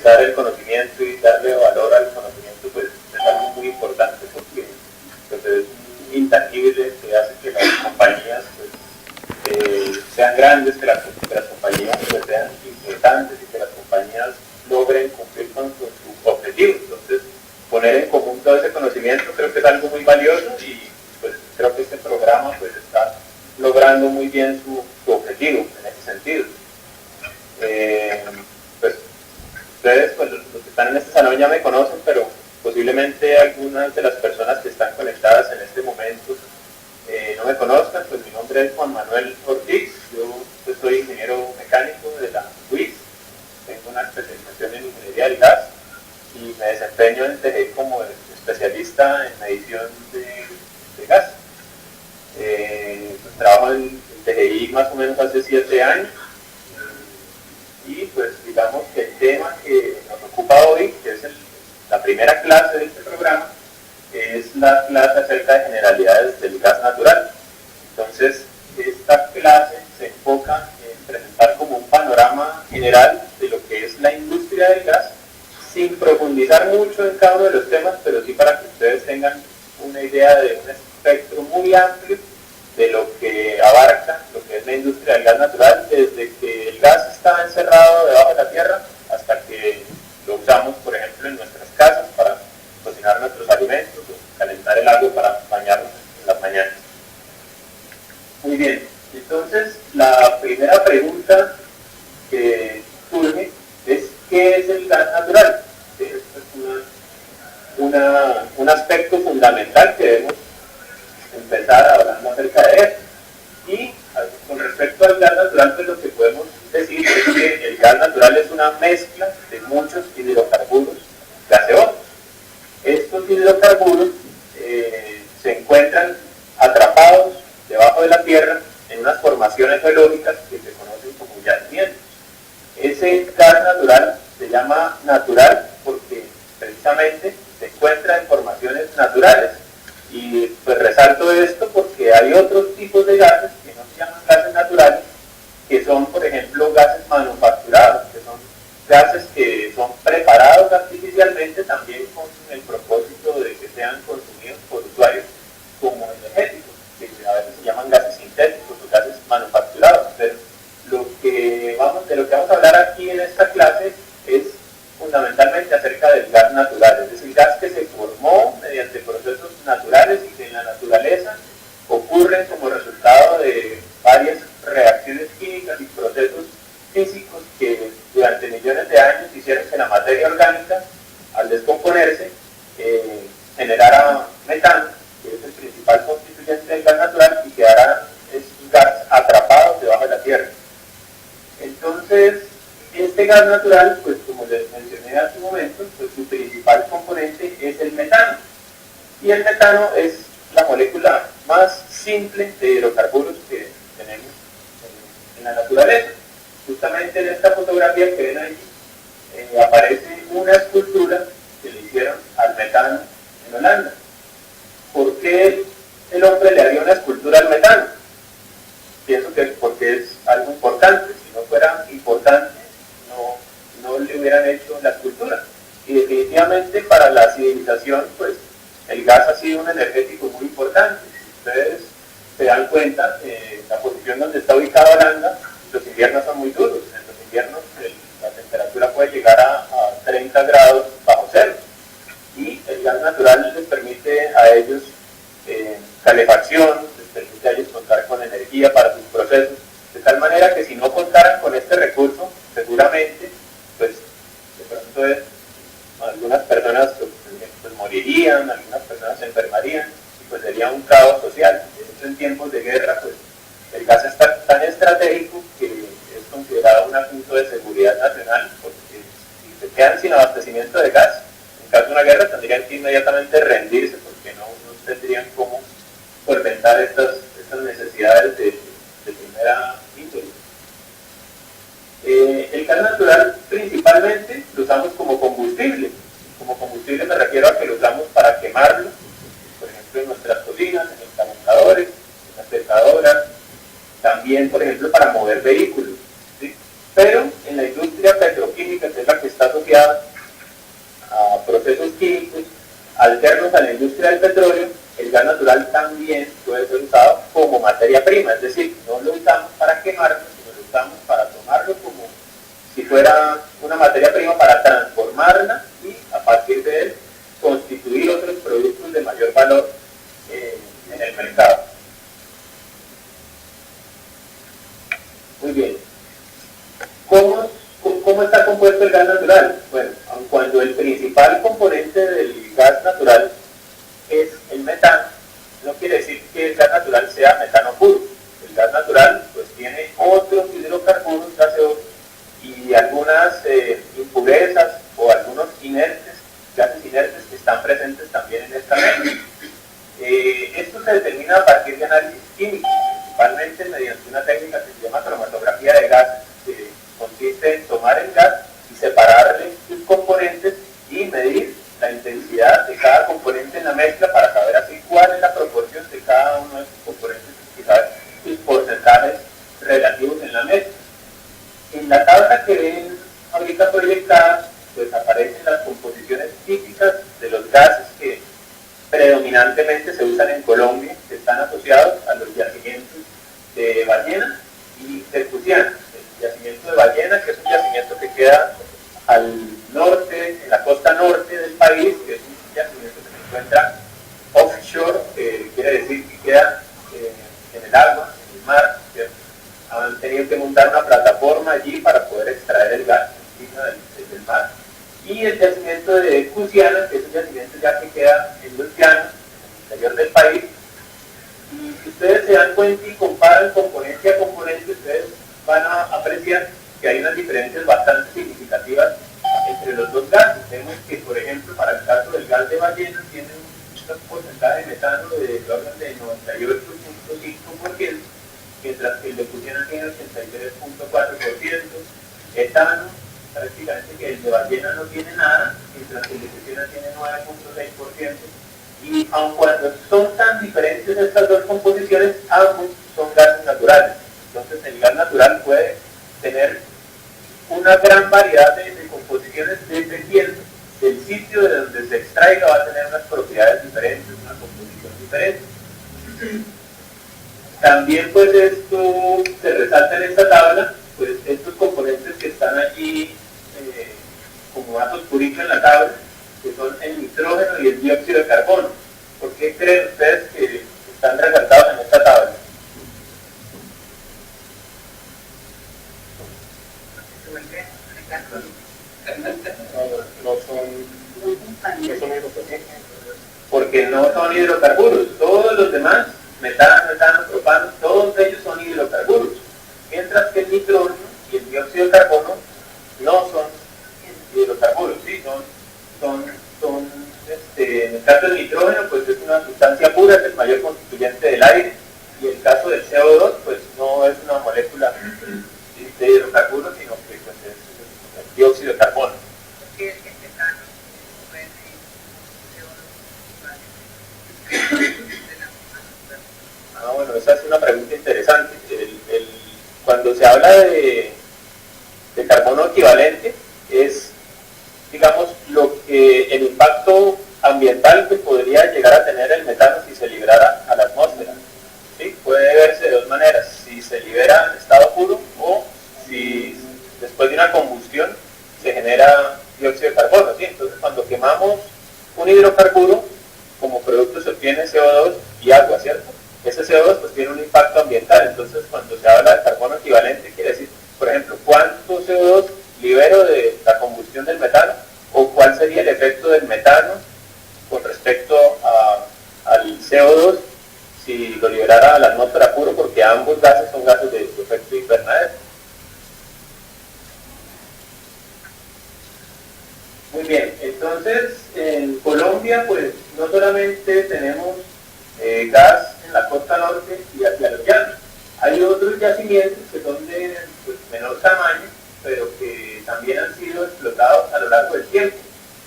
utilizar el conocimiento y darle valor al conocimiento, pues es algo muy importante porque pues, es un intangible que hace que las compañías pues, sean grandes, que las compañías pues, sean importantes y que las compañías logren cumplir con sus objetivos. Entonces, poner en común todo ese conocimiento creo que es algo muy valioso y pues creo que este programa pues está logrando muy bien su objetivo en ese sentido. Pues ustedes, pues, los que están en este salón ya me conocen, pero posiblemente algunas de las personas que están conectadas en este momento no me conozcan. Pues mi nombre es Juan Manuel Ortiz, yo pues, soy ingeniero mecánico de la UIS, tengo una especialización en ingeniería del gas y me desempeño en TGI como especialista en medición de gas. Pues, trabajo en TGI más o menos hace 7 años y pues digamos que el tema que nos ocupa hoy, que es la primera clase de este programa, es la clase acerca de generalidades del gas natural. Entonces, esta clase se enfoca en presentar como un panorama general de lo que es la industria del gas, sin profundizar mucho en cada uno de los temas, pero sí para que ustedes tengan una idea de un espectro muy amplio de lo que abarca lo que es la industria del gas natural, desde que el gas está encerrado debajo de la tierra hasta que lo usamos, por ejemplo, en nuestras casas para cocinar nuestros alimentos o calentar el agua para bañarnos en las mañanas. Muy bien, entonces la primera pregunta que surge es ¿qué es el gas natural? Este es un aspecto fundamental que debemos empezar hablando acerca de esto. Y con respecto al gas natural, pues lo que podemos decir es que el gas natural es una mezcla de muchos hidrocarburos gaseosos. Estos hidrocarburos se encuentran atrapados debajo de la tierra en unas formaciones geológicas que se conocen como yacimientos. Ese gas natural se llama natural porque precisamente se encuentra en formaciones naturales. Y pues resalto esto porque hay otros tipos de gases que no se llaman gases naturales, que son, por ejemplo, gases manufacturados, que son gases que son preparados artificialmente también con el propósito de que sean consumidos por usuarios como energéticos, que a veces se llaman gases sintéticos o gases manufacturados. Pero de lo que vamos a hablar aquí en esta clase es fundamentalmente acerca del gas natural, es decir, gas que se formó mediante procesos naturales y que en la naturaleza ocurren como resultado de varias reacciones químicas y procesos físicos que durante millones de años hicieron que la materia orgánica, al descomponerse, generara metano, que es el principal constituyente del gas natural, y quedara esos gases atrapados debajo de la tierra. Entonces, este gas natural, pues como les mencioné hace un momento, pues su principal componente es el metano. Y el metano es la molécula más simple de hidrocarburos que tenemos en la naturaleza. Justamente en esta fotografía que ven ahí aparece una escultura que le hicieron al metano en Holanda. ¿Por qué el hombre le haría una escultura al metano? Pienso que porque es algo importante. Si no fuera importante, no le hubieran hecho la escultura. Y definitivamente para la civilización, pues el gas ha sido un energético muy importante. Si ustedes se dan cuenta, la posición donde está ubicada Holanda, los inviernos son muy duros. En los inviernos la temperatura puede llegar a 30 grados bajo cero. Y el gas natural les permite a ellos calefacción, les permite a ellos contar con energía para sus procesos, de tal manera que si no contaran con este recurso, seguramente, pues, de pronto algunas personas pues, morirían, algunas personas se enfermarían, y pues sería un caos social. De hecho, en tiempos de guerra, pues, el gas es tan estratégico que es considerado un asunto de seguridad nacional, porque si se quedan sin abastecimiento de gas, en caso de una guerra tendrían que inmediatamente rendirse, porque no tendrían cómo solventar estas necesidades de primera índole. El gas natural principalmente lo usamos como combustible. Como combustible me refiero a que lo usamos para quemarlo, por ejemplo en nuestras cocinas, en los calentadores, en las pesadoras, también por ejemplo para mover vehículos, ¿sí? Pero en la industria petroquímica, que es la que está asociada químicos alternos a la industria del petróleo, el gas natural también puede ser usado como materia prima, es decir, no lo usamos para quemarlo, sino lo usamos para tomarlo como si fuera una materia prima para transformarla y a partir de él constituir otros productos de mayor valor en el mercado. Muy bien. ¿Cómo está compuesto el gas natural? Bueno, aun cuando el principal componente del gas natural es el metano, no quiere decir que el gas natural sea metano puro. El gas natural pues tiene otros hidrocarburos gaseosos y algunas impurezas o algunos inertes, gases inertes que están presentes también en esta mezcla. Esto se determina a partir de análisis químicos, principalmente mediante una técnica que se llama cromatografía de gases, que consiste en tomar el gas y separarle sus componentes y medir la intensidad de cada componente en la mezcla para saber así cuál es la proporción de cada uno de sus componentes y saber sus porcentajes relativos en la mezcla. En la tabla que ven ahorita proyectada, pues aparecen las composiciones típicas de los gases que predominantemente se usan en Colombia, que están asociados a los yacimientos de Ballena y de Cusiana. El yacimiento de Ballena, que es un yacimiento que queda al norte, en la costa norte del país, que es un yacimiento que se encuentra offshore, quiere decir que queda en el agua, en el mar, ¿cierto? Han tenido que montar una plataforma allí para poder extraer el gas del mar. Y el yacimiento de Cusiana, que es un yacimiento ya que queda en los llanos, en el interior del país. Y si ustedes se dan cuenta y comparan componente a componente, ustedes van a apreciar que hay unas diferencias bastante significativas entre los dos gases. Vemos que, por ejemplo, para el caso del gas de Ballena, tiene un porcentaje de metano de orden de 98.5%, mientras que el de Cusiana tiene 83.4%, etano, prácticamente que el de Ballena no tiene nada, mientras que el de Cusiana tiene 9.6%, y aun cuando son tan diferentes estas dos composiciones, ambos son gases naturales. Entonces el gas natural puede tener una gran variedad de composiciones dependiendo del sitio de donde se extraiga, va a tener unas propiedades diferentes, una composición diferente. También pues esto se resalta en esta tabla, pues estos componentes que están allí como datos puritos en la tabla, que son el nitrógeno y el dióxido de carbono. ¿Por qué creen ustedes que están resaltados en esta tabla? No son hidrocarburos. Porque no son hidrocarburos. Todos los demás, metano, propano, todos ellos son hidrocarburos. Mientras que el nitrógeno y el dióxido de carbono no son hidrocarburos, ¿sí? En el caso del nitrógeno, pues es una sustancia pura, es el mayor constituyente del aire, y el caso del CO2, pues no es una molécula de hidrocarburos, sino que pues, es el dióxido de carbono. Bueno, esa es una pregunta interesante. Cuando se habla de carbono equivalente, es, digamos, el impacto ambiental que podría llegar a tener el metano si se liberara a la atmósfera. ¿Sí? Puede verse de dos maneras: si se libera en estado puro o si después de una combustión se genera dióxido de carbono. ¿Sí? Entonces, cuando quemamos un hidrocarburo, como producto se obtiene CO2 y agua, ¿cierto? Ese CO2 pues tiene un impacto ambiental. Entonces, cuando se habla de carbono equivalente, quiere decir, por ejemplo, ¿cuánto CO2 libero de la combustión del metano? ¿O cuál sería el efecto del metano con respecto al CO2 si lo liberara a la atmósfera puro? Porque ambos gases son gases de efecto invernadero. Muy bien, entonces en Colombia pues no solamente tenemos gas en la costa norte y hacia los llanos, hay otros yacimientos que son de pues, menor tamaño, pero que también han sido explotados a lo largo del tiempo.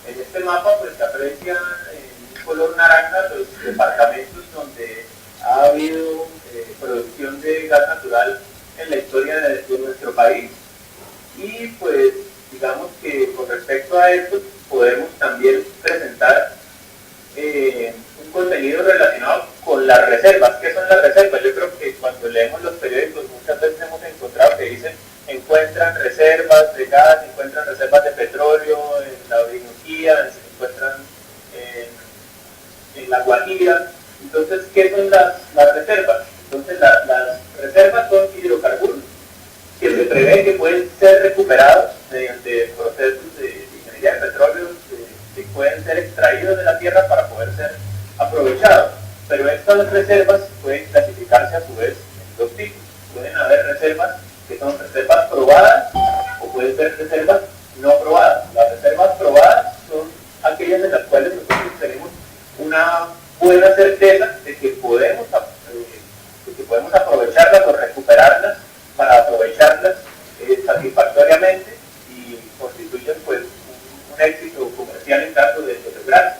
En este mapa pues se aprecia en color naranja los departamentos donde ha habido producción de gas natural en la historia de nuestro país, y pues digamos que con respecto a esto podemos también presentar un contenido relacionado con las reservas. ¿Qué son las reservas? Yo creo que cuando leemos los periódicos muchas veces hemos encontrado que dicen encuentran reservas de gas, encuentran reservas de petróleo en la Orinoquía, se encuentran en la Guajira. Entonces, ¿qué son las reservas? Entonces, las reservas son hidrocarburos que se prevé que pueden ser recuperados mediante procesos de ingeniería de petróleo que pueden ser extraídos de la tierra para poder ser aprovechados. Pero estas reservas pueden clasificarse a su vez en dos tipos. Pueden haber reservas que son reservas probadas o pueden ser reservas no probadas. Las reservas probadas son aquellas en las cuales nosotros tenemos una buena certeza de que podemos aprovecharlas o recuperarlas para aprovecharlas satisfactoriamente y constituyen pues un éxito comercial en caso de lograrse.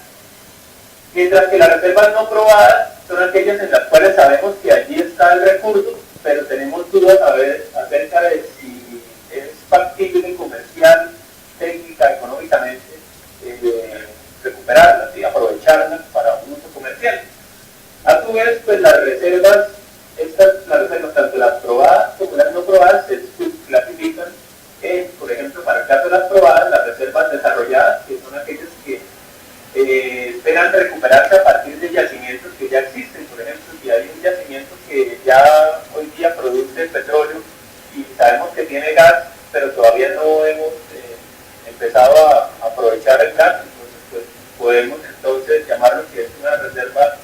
Mientras que las reservas no probadas son aquellas en las cuales sabemos que allí está el recurso, pero tenemos dudas acerca de si es factible comercial, técnica, económicamente, recuperarlas y aprovecharlas para un uso comercial. A su vez, pues las reservas tanto las probadas como las no probadas, se clasifican en, por ejemplo, para el caso de las probadas, las reservas desarrolladas, que son aquellas que esperan recuperarse a partir de yacimientos que ya existen. Por ejemplo, si hay un yacimiento que ya hoy día produce petróleo y sabemos que tiene gas, pero todavía no hemos empezado a aprovechar el gas, entonces pues, podemos entonces llamarlo que es una reserva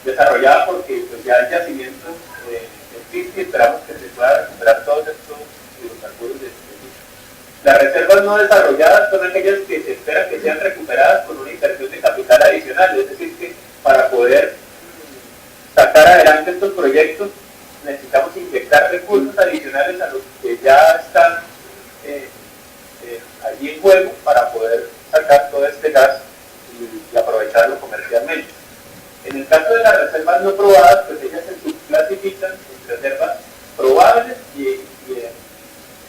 desarrollada porque pues, ya el yacimiento existe y esperamos que se pueda recuperar todos estos hidrocarburos de Las reservas no desarrolladas son aquellas que se espera que sean recuperadas con una inversión de capital adicional, es decir, que para poder sacar adelante estos proyectos necesitamos inyectar recursos adicionales a los que ya están allí en juego para poder sacar todo este gas y aprovecharlo comercialmente. En el caso de las reservas no probadas, pues ellas se subclasifican en reservas probables y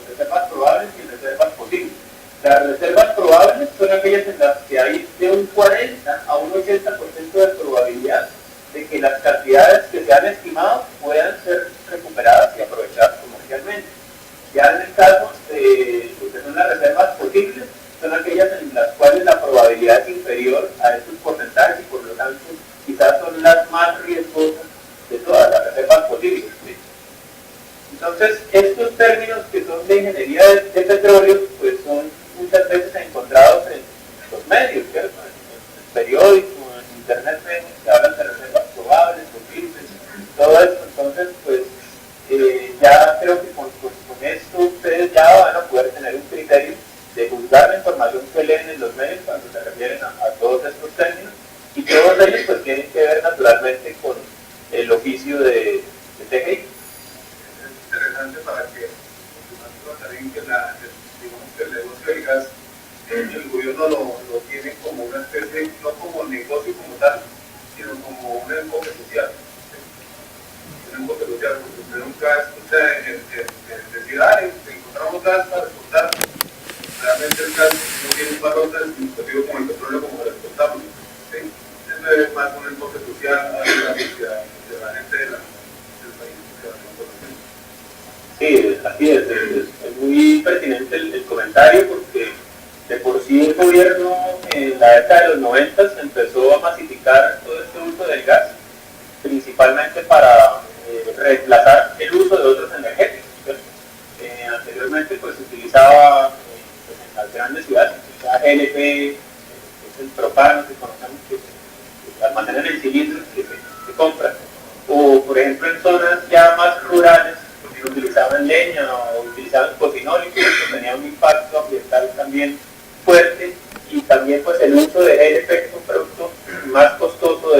reservas probables y reservas posibles. Las reservas probables son aquellas en las que hay de un 40 a un 80% de probabilidad de que las cantidades que se han estimado puedan ser recuperadas y aprovechadas comercialmente. Ya en el caso de lo que son las reservas posibles, son aquellas en las cuales la probabilidad es inferior a estos porcentajes y por lo tanto quizás son las más riesgosas de todas las reservas posibles. ¿Sí? Entonces, estos términos que son de ingeniería de petróleo, pues son muchas veces encontrados en los medios, ¿cierto? En el periódico, en internet, se hablan de reservas probables, posibles, todo esto. Entonces, pues ya creo que con esto ustedes ya van a poder tener un criterio de juzgar la información que leen en los medios cuando se refieren a todos estos términos, y todos ellos pues tienen que ver naturalmente con el oficio de TGI. Es interesante para que también que digamos que el negocio del gas, el gobierno lo tiene como una especie, no como negocio como tal, sino como un enfoque social. Un enfoque social, porque usted nunca escucha en decir, encontramos gas para exportar. Realmente el gas no tiene un valor tan significativo como el petróleo como lo exportamos. ¿Sí? Eso es más un enfoque social a la sociedad, de la gente del país. Sí, así es muy pertinente el comentario porque de por sí el gobierno en la década de los 90 empezó a masificar todo este uso del gas, principalmente para reemplazar el uso de otros energéticos. Anteriormente pues se utilizaba pues, en las grandes ciudades, se utilizaba GLP, es el propano que conocemos que se almacena en cilindros que se compran, o por ejemplo en zonas ya más rurales utilizaban leña o utilizaban cocinólicos, que tenía un impacto ambiental también fuerte, y también pues el uso de GLP, que es un producto más costoso,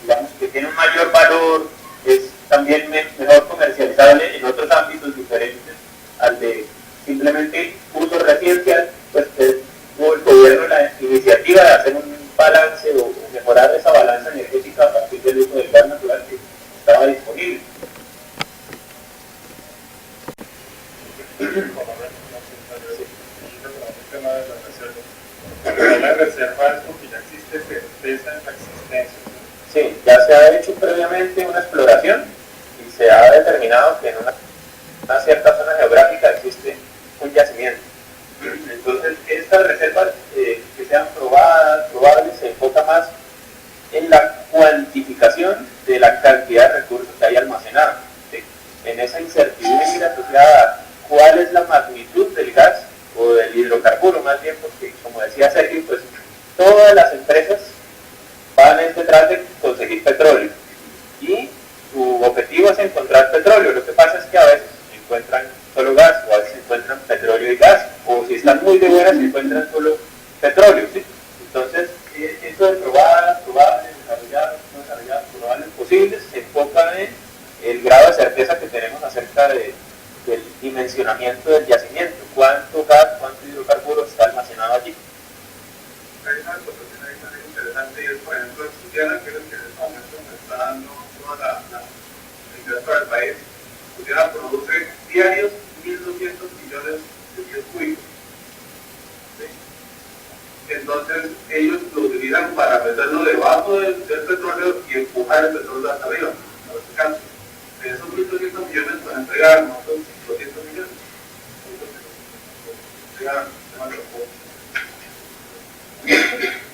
digamos que tiene un mayor valor, es también mejor comercializable en otros ámbitos diferentes al de simplemente uso residencial, pues tuvo el gobierno la iniciativa de hacer un balance o mejorar esa balanza energética a partir del uso del gas natural que estaba disponible. El tema de la reserva, reserva es porque ya existe certeza en la existencia. Sí, ya se ha hecho previamente una exploración y se ha determinado que en una cierta zona geográfica existe un yacimiento. Entonces, estas reservas que sean probables, se enfoca más en la cuantificación de la cantidad de recursos que hay almacenados. ¿Sí? En esa incertidumbre asociada, ¿cuál es la magnitud del gas o del hidrocarburo? Más bien, porque, como decía Sergio, pues todas las empresas van detrás de conseguir petróleo y su objetivo es encontrar petróleo. Lo que pasa es que a veces encuentran solo gas, o a veces encuentran petróleo y gas, o si están muy de buenas encuentran solo petróleo, ¿sí? Entonces, eso de probables, desarrolladas, no desarrolladas, probables, posibles, se enfoca en el grado de certeza que tenemos acerca del dimensionamiento del yacimiento, cuánto gas, cuánto hidrocarburo está almacenado allí. Hay una situación ahí también interesante y es, por ejemplo, Sutiana, que es el que en este momento nos está dando toda la ingreso para el país. Sutiana produce diarios 1.200 millones de pies cúbicos. ¿Sí? Entonces, ellos lo utilizan para meterlo debajo del petróleo y empujar el petróleo hasta arriba, a los campos. De esos 1.200 millones para entregar, no son 200 millones.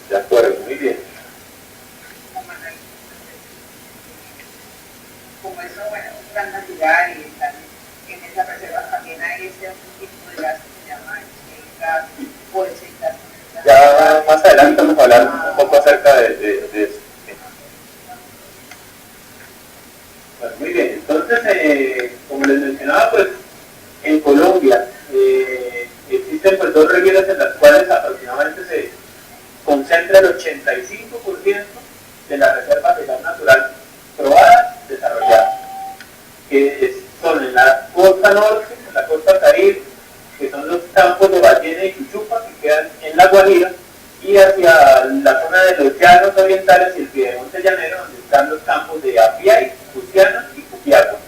De acuerdo, muy bien. Como eso, bueno, es gas natural y están en esa reserva también hay ese otro tipo de gas que se llama gas o ese gas. Ya más adelante vamos a hablar un poco acerca de eso. Bueno, muy bien, entonces, como les mencionaba, pues en Colombia existen pues dos regiones en las cuales aproximadamente se concentra el 85% de las reservas de gas natural probadas, desarrolladas, que son en la costa norte, en la costa Caribe, que son los campos de Ballena y Chuchupa, que quedan en La Guajira, y hacia la zona de los llanos orientales y el piedemonte llanero, donde están los campos de Apiay, Cusiana y Cupiagua.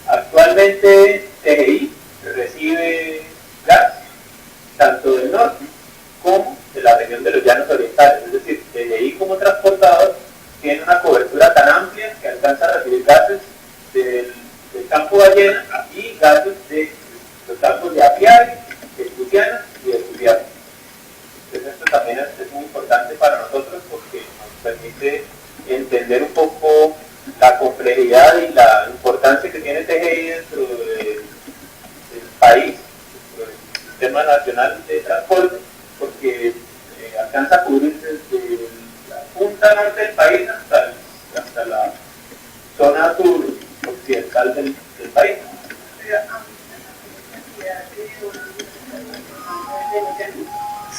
Actualmente TGI recibe gas tanto del norte como de la región de los llanos orientales, es decir, TGI como transportador tiene una cobertura tan amplia que alcanza a recibir gases del campo Ballena y gases de los campos de Apiay, de Cusiana y de Cupiagua. Entonces esto también es muy importante para nosotros porque nos permite entender un poco la complejidad y la importancia que tiene TGI dentro del país, dentro del sistema nacional de transporte, porque alcanza a cubrir desde la punta norte del país hasta la zona sur occidental del país.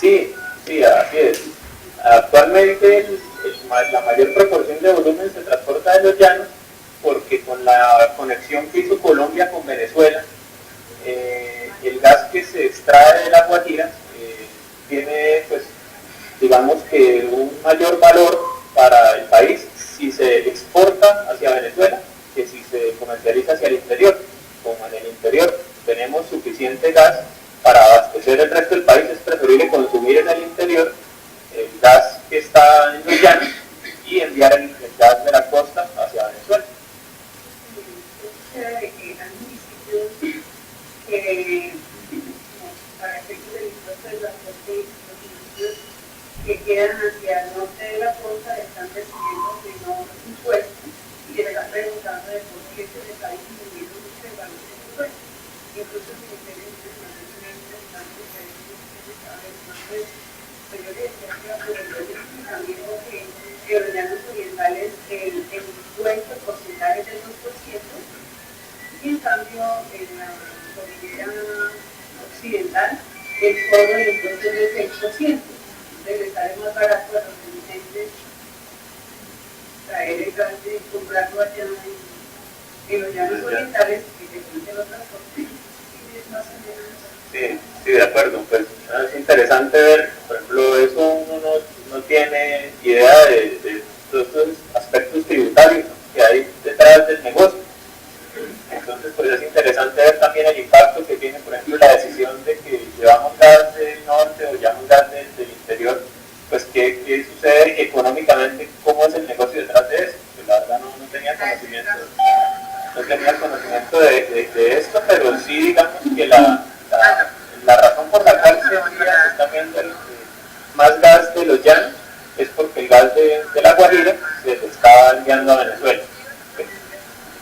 Sí, así es. Actualmente la mayor proporción de volumen se transporta de los llanos porque con la conexión que hizo Colombia con Venezuela, el gas que se extrae de La Guajira tiene, pues, digamos que un mayor valor para el país si se exporta hacia Venezuela que si se comercializa hacia el interior. Como en el interior tenemos suficiente gas para abastecer el resto del país, es preferible consumir en el interior el gas que está en los llanos y enviar el gas de la costa hacia Venezuela. Hay municipios que, para efectos del impuesto de transporte, los municipios que quedan hacia el norte de la costa están recibiendo menor impuestos y se están preguntando de por qué se les está disminuyendo mucho el valor del impuesto. Incluso el Ministerio Internacionalmente están realizando eso. Pero yo les decía que también que en los llanos orientales el impuesto, el porcentaje es del 2%, y en cambio en la cordillera occidental el cobro del impuesto es del 6%. Entonces les sale más barato a los emitentes traer el gas de comprarlo allá en los llanos orientales y que se lo transporten. Y es más o menos. Sí, de acuerdo. Pues es interesante ver, por ejemplo, eso uno no tiene idea de todos estos aspectos tributarios que hay detrás del negocio. Entonces, pues es interesante ver también el impacto que tiene, por ejemplo, la decisión de que llevamos gas del norte o llevamos gas del interior, la cual se está viendo más gas de los llanos es porque el gas de La Guajira se le está enviando a Venezuela.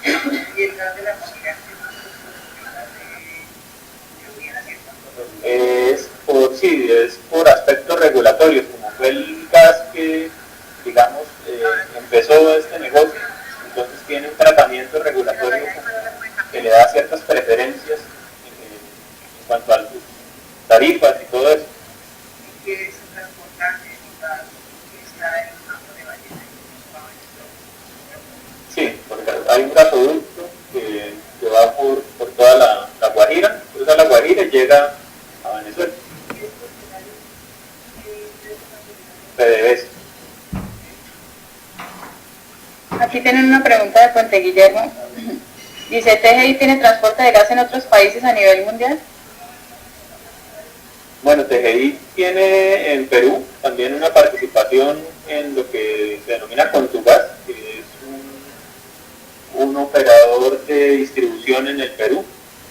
Y el gas de La Guajira es por aspectos regulatorios, como fue el gas que, digamos, empezó este negocio, entonces tiene un tratamiento regulatorio que le da ciertas preferencias en cuanto a sus tarifas y todo eso. que es transportante que está en el campo de ballena. Sí, porque hay un gasoducto que va por toda la Guajira, cruza la Guajira y llega a Venezuela. PDVSA. Aquí tienen una pregunta de Puente Guillermo. Dice, ¿TGI tiene transporte de gas en otros países a nivel mundial? Bueno, TGI tiene en Perú también una participación en lo que se denomina Contugas, que es un operador de distribución en el Perú.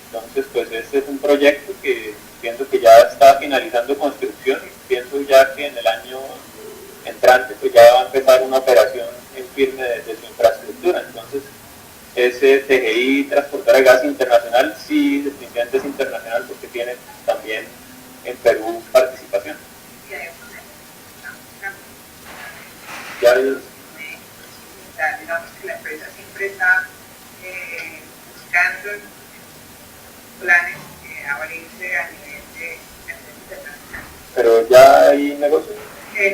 Entonces, pues este es un proyecto que pienso que ya está finalizando construcción y pienso ya que en el año entrante pues ya va a empezar una operación en firme de su infraestructura. Entonces, ese TGI Transportadora de Gas Internacional sí definitivamente es internacional porque tiene también en Perú participación. Ya digamos que la empresa siempre está buscando planes a abrirse a nivel internacional. Pero ya hay negocios.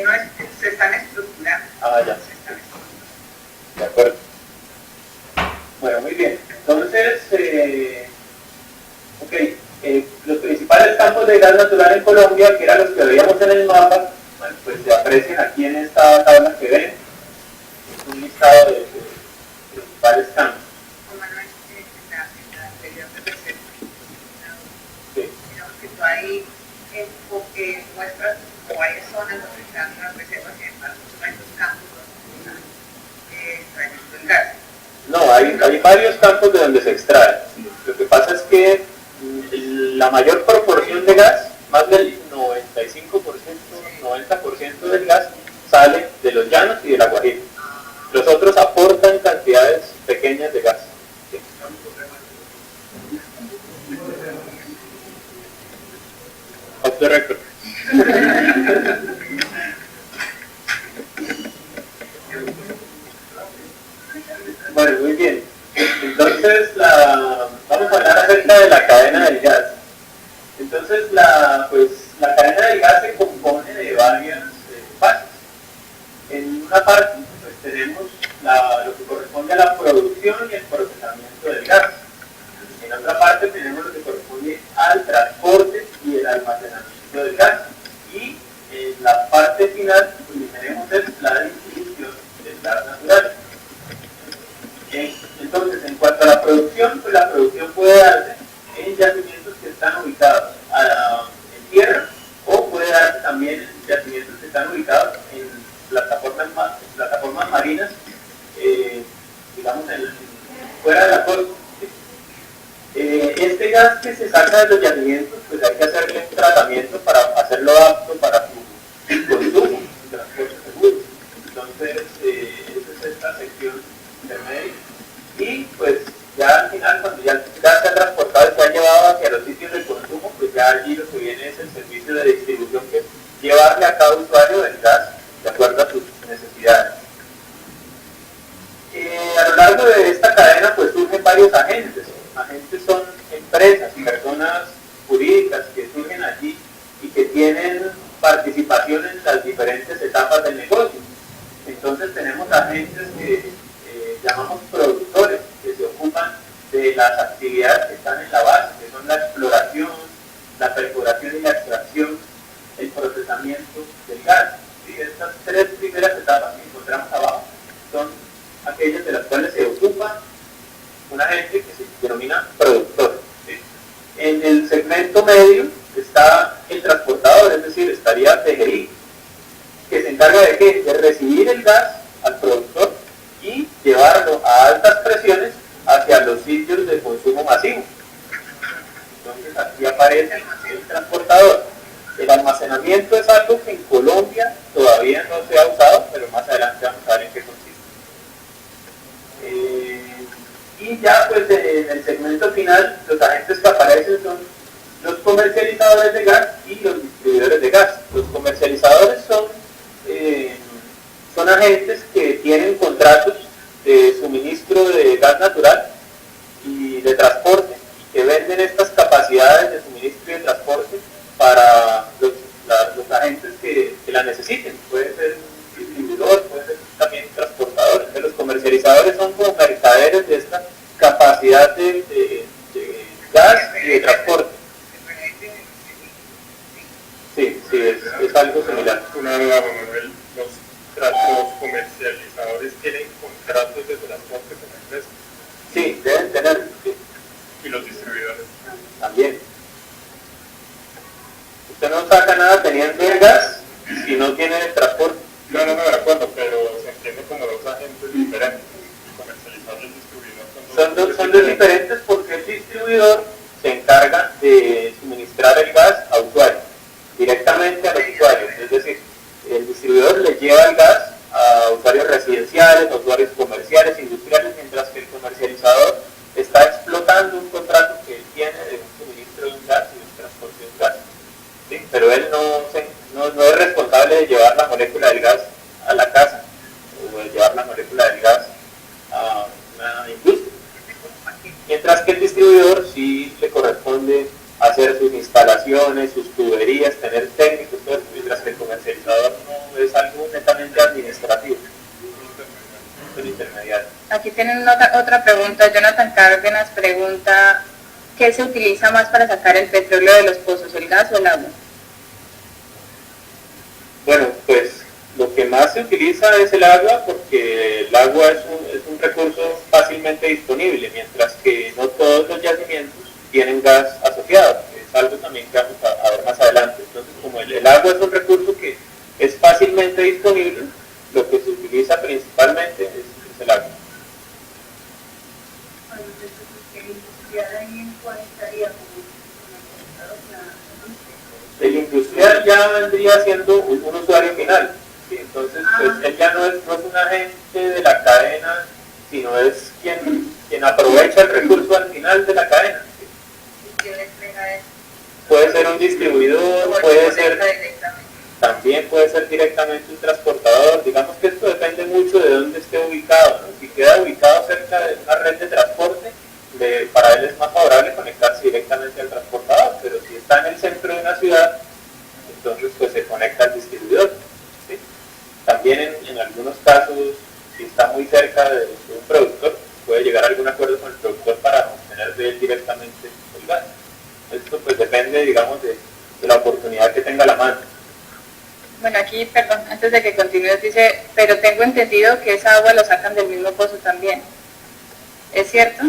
No es, se están estructurando. Ah, ya. De acuerdo. Bueno, muy bien. Entonces, los principales campos de gas natural en Colombia, que eran los que veíamos en el mapa, bueno, pues se aprecian aquí en esta tabla que ven. Es un listado de principales campos. Como no es en la anterior presentación. Sí. Digamos que tú ahí muestras varias zonas donde están las reservas y además estos campos donde están extrayendo el gas. No, hay varios campos de donde se extrae. Lo que pasa es que la mayor proporción de gas, más del 95%, 90% del gas, sale de los llanos y de la Guajira. Los otros aportan cantidades pequeñas de gas. Sí. Off the record. Bueno, muy bien. Entonces, vamos a hablar acerca de la cadena del gas. Entonces, la cadena del gas se compone de varias fases. En una parte, pues, tenemos lo que corresponde a la producción y el procesamiento del gas. En otra parte, tenemos lo que corresponde al transporte y el almacenamiento del gas. Y en la parte final, lo que tenemos es la distribución del gas natural. Entonces, en cuanto a la producción, pues la producción puede darse en yacimientos que están ubicados en tierra o puede darse también en yacimientos que están ubicados en plataformas marinas, digamos, fuera de la costa. Este gas que se saca de los yacimientos, pues hay que hacerle un tratamiento para hacerlo apto para su consumo y transporte seguro. Entonces, esa es esta sección intermedia. Y pues ya al final, cuando ya el gas se ha transportado y se ha llevado hacia los sitios de consumo, pues ya allí lo que viene es el servicio de distribución, que es llevarle a cada usuario el gas de acuerdo a sus necesidades. A lo largo de esta cadena pues surgen varios agentes. Agentes son empresas, personas jurídicas que surgen allí y que tienen participación en las diferentes etapas del negocio. Entonces tenemos agentes que llamamos productores, que se ocupan de las actividades que están en la base, que son la exploración, la perforación y la extracción, el procesamiento del gas. ¿Sí? Estas tres primeras etapas que encontramos abajo son aquellas de las cuales se ocupa un agente que se denomina productor. ¿Sí? En el segmento medio está el transportador, es decir, estaría TGI, que se encarga de ¿qué? De recibir el gas al productor y llevarlo a altas presiones hacia los sitios de consumo masivo. Entonces aquí aparece el transportador. almacenamiento es algo que en Colombia todavía no se ha usado, pero más adelante vamos a ver en qué consiste. Y ya pues en el segmento final, los agentes que aparecen son los comercializadores de gas y los distribuidores de gas. Los comercializadores son agentes que tienen contratos de suministro de gas natural y de transporte, y que venden estas capacidades de suministro y de transporte para los agentes que la necesiten. Puede ser un distribuidor, puede ser también transportador. Entonces, los comercializadores son como mercaderes de esta capacidad de gas y de transporte. Sí, es algo similar. Una duda, Manuel, los comercializadores tienen contratos de transporte con la empresa. Sí, deben tener. Sí. Y los distribuidores también. Usted no saca nada teniendo el gas si no tiene el transporte. No, de acuerdo, pero se entiende como dos agentes diferentes. El comercializador y el distribuidor son dos diferentes, porque el distribuidor se encarga de suministrar el gas a usuarios, directamente a los usuarios. Es decir, el distribuidor le lleva el gas a usuarios residenciales, a usuarios comerciales, industriales, mientras que el comercializador está explotando un contrato que él tiene de un suministro de un gas y de un transporte de un gas. ¿Sí? Pero él no es responsable de llevar la molécula del gas a la casa o de llevar la molécula del gas a una industria. Mientras que el distribuidor sí le corresponde hacer sus instalaciones, sus tuberías, tener técnicos, todo eso, mientras que el comercializador no es algo netamente administrativo. Es un intermediario. Aquí tienen otra pregunta. Jonathan Cárdenas pregunta: ¿qué se utiliza más para sacar el petróleo de los pozos, el gas o el agua? Bueno, pues lo que más se utiliza es el agua, porque el agua es un recurso fácilmente disponible, mientras que no todos los yacimientos tienen gas asociado, que es algo también que vamos a ver más adelante. Entonces, como el agua es un recurso que es fácilmente disponible, lo que se utiliza principalmente es el agua. El industrial ya vendría siendo un usuario final, ¿sí? Entonces pues él ya no es un agente de la cadena, sino es quien aprovecha el recurso al final de la cadena, ¿sí? Puede ser un distribuidor, también puede ser directamente un transportador. Digamos que esto depende mucho de dónde esté ubicado, ¿no? Si queda ubicado cerca de una red de transporte, para él es más favorable conectarse directamente al transportador, pero si está en el centro de una ciudad, entonces pues se conecta al distribuidor, ¿sí? También en algunos casos, si está muy cerca de un productor, puede llegar a algún acuerdo con el productor para obtener de él directamente el gas. Esto pues depende, digamos, de la oportunidad que tenga a la mano. Bueno, aquí, perdón, antes de que continúes, dice: pero tengo entendido que esa agua lo sacan del mismo pozo también. ¿Es cierto?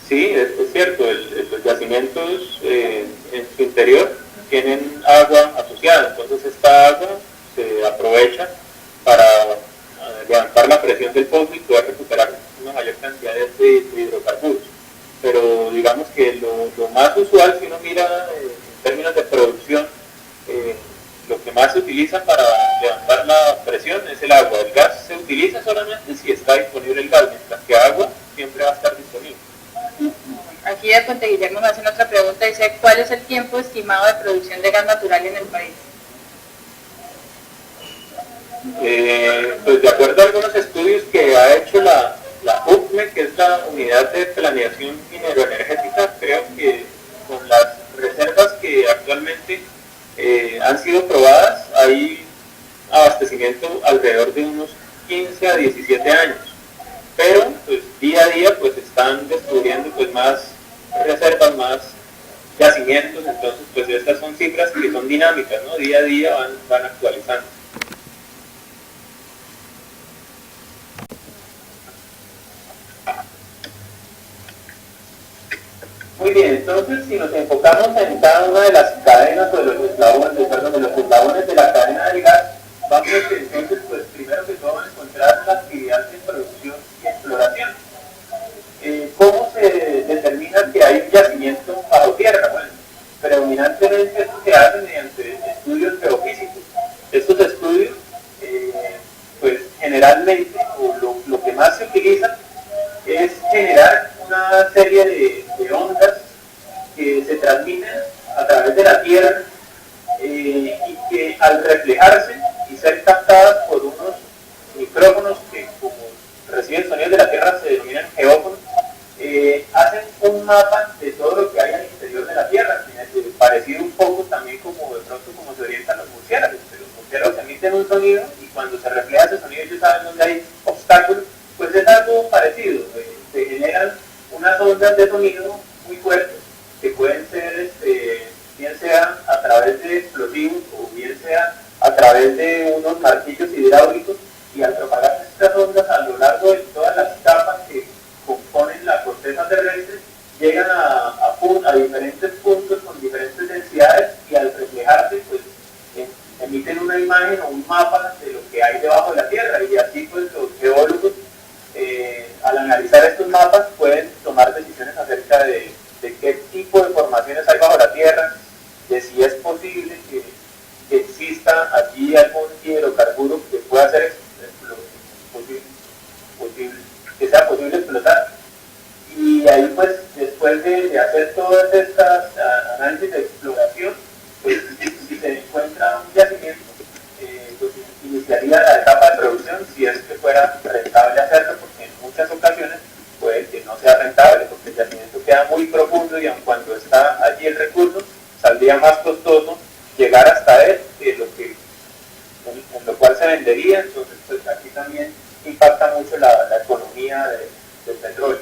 Sí, es cierto. Los yacimientos en su interior tienen agua asociada, entonces esta agua se aprovecha para levantar la presión del pozo y poder recuperar una mayor cantidad de hidrocarburos. Pero digamos que lo más usual, si uno mira en términos de producción, lo que más se utiliza para levantar la presión es el agua. El gas se utiliza solamente si está disponible el gas, mientras que agua siempre va a estar disponible. Aquí de Puente Guillermo me hacen otra pregunta, dice: ¿cuál es el tiempo estimado de producción de gas natural en el país? Pues de acuerdo a algunos estudios que ha hecho la UCME, que es la Unidad de Planeación Mineroenergética, creo que con las reservas que actualmente han sido probadas, hay abastecimiento alrededor de unos 15 a 17 años. Pero pues día a día pues están descubriendo pues más reservas, más yacimientos, entonces pues estas son cifras que son dinámicas, ¿no? Día a día van actualizando. Muy bien, entonces si nos enfocamos en cada una de las cadenas o de los eslabones de la cadena del gas, vamos entonces pues primero que todo a encontrar la actividad de producción y exploración. ¿Cómo se determina que hay un yacimiento bajo tierra? Bueno, predominantemente esto se hace mediante estudios que al reflejarse y ser captadas por unos micrófonos que, como reciben sonidos de la Tierra, se denominan geófonos, hacen un mapa de todo lo que hay al interior de la Tierra, parecido un poco también como de pronto como se orientan los murciélagos. Los murciélagos emiten un sonido y cuando se refleja ese sonido ellos saben dónde hay obstáculos, pues es algo parecido. Se generan unas ondas de sonido muy fuertes que pueden ser, bien sea a través de explosivos o bien sea a través de unos martillos hidráulicos, y al propagarse estas ondas a lo largo de todas las capas que componen la corteza terrestre, llegan a diferentes puntos con diferentes densidades y al reflejarse pues emiten una imagen o un mapa de lo que hay debajo de la Tierra, y así pues los geólogos al analizar estos mapas pueden tomar decisiones acerca de qué tipo de formaciones hay bajo la Tierra, de si es posible que exista allí algún hidrocarburo que pueda ser que sea posible explotar. Y ahí pues después de hacer todas estas análisis de exploración, pues si se encuentra un yacimiento, pues iniciaría la etapa de producción si es que fuera rentable hacerlo, porque en muchas ocasiones puede que no sea rentable porque el yacimiento queda muy profundo y aun cuando está allí el recurso saldría más costoso llegar hasta él que en lo cual se vendería. Entonces pues aquí también impacta mucho la economía del petróleo.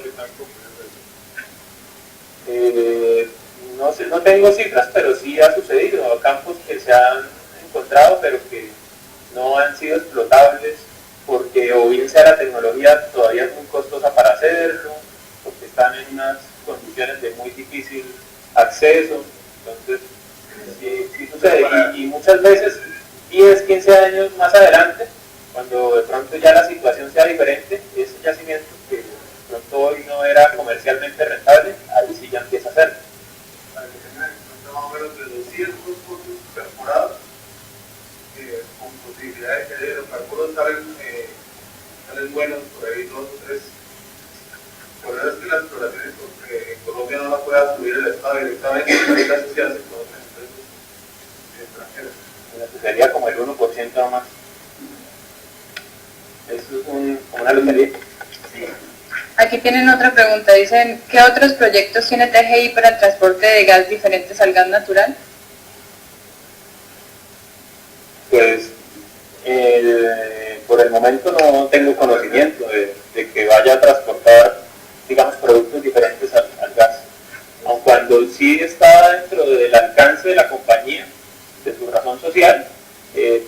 No sé, no tengo cifras, pero sí ha sucedido campos que se han encontrado pero que no han sido explotables porque o bien sea la tecnología todavía es muy costosa para hacerlo, porque están en unas condiciones de muy difícil acceso. Entonces sí sucede, y muchas veces 10, 15 años más adelante, cuando de pronto ya la situación sea diferente, ese yacimiento que de pronto hoy no era comercialmente rentable, ahí sí ya empieza a ser. Para que tengan en cuenta más o menos de 200 pozos perforados, con posibilidad de que los carburos salen buenos, por ahí 2 o 3. Por eso es que las exploraciones en Colombia no la puede asumir el Estado directamente, hay que asociarse con otras empresas extranjeras. Sería como el 1% nomás. Eso es una lotería. Sí. Aquí tienen otra pregunta, dicen, ¿qué otros proyectos tiene TGI para el transporte de gas diferentes al gas natural? Pues por el momento no tengo conocimiento de que vaya a transportar, digamos, productos diferentes al gas. Aun cuando sí está dentro del alcance de la compañía, de su razón social,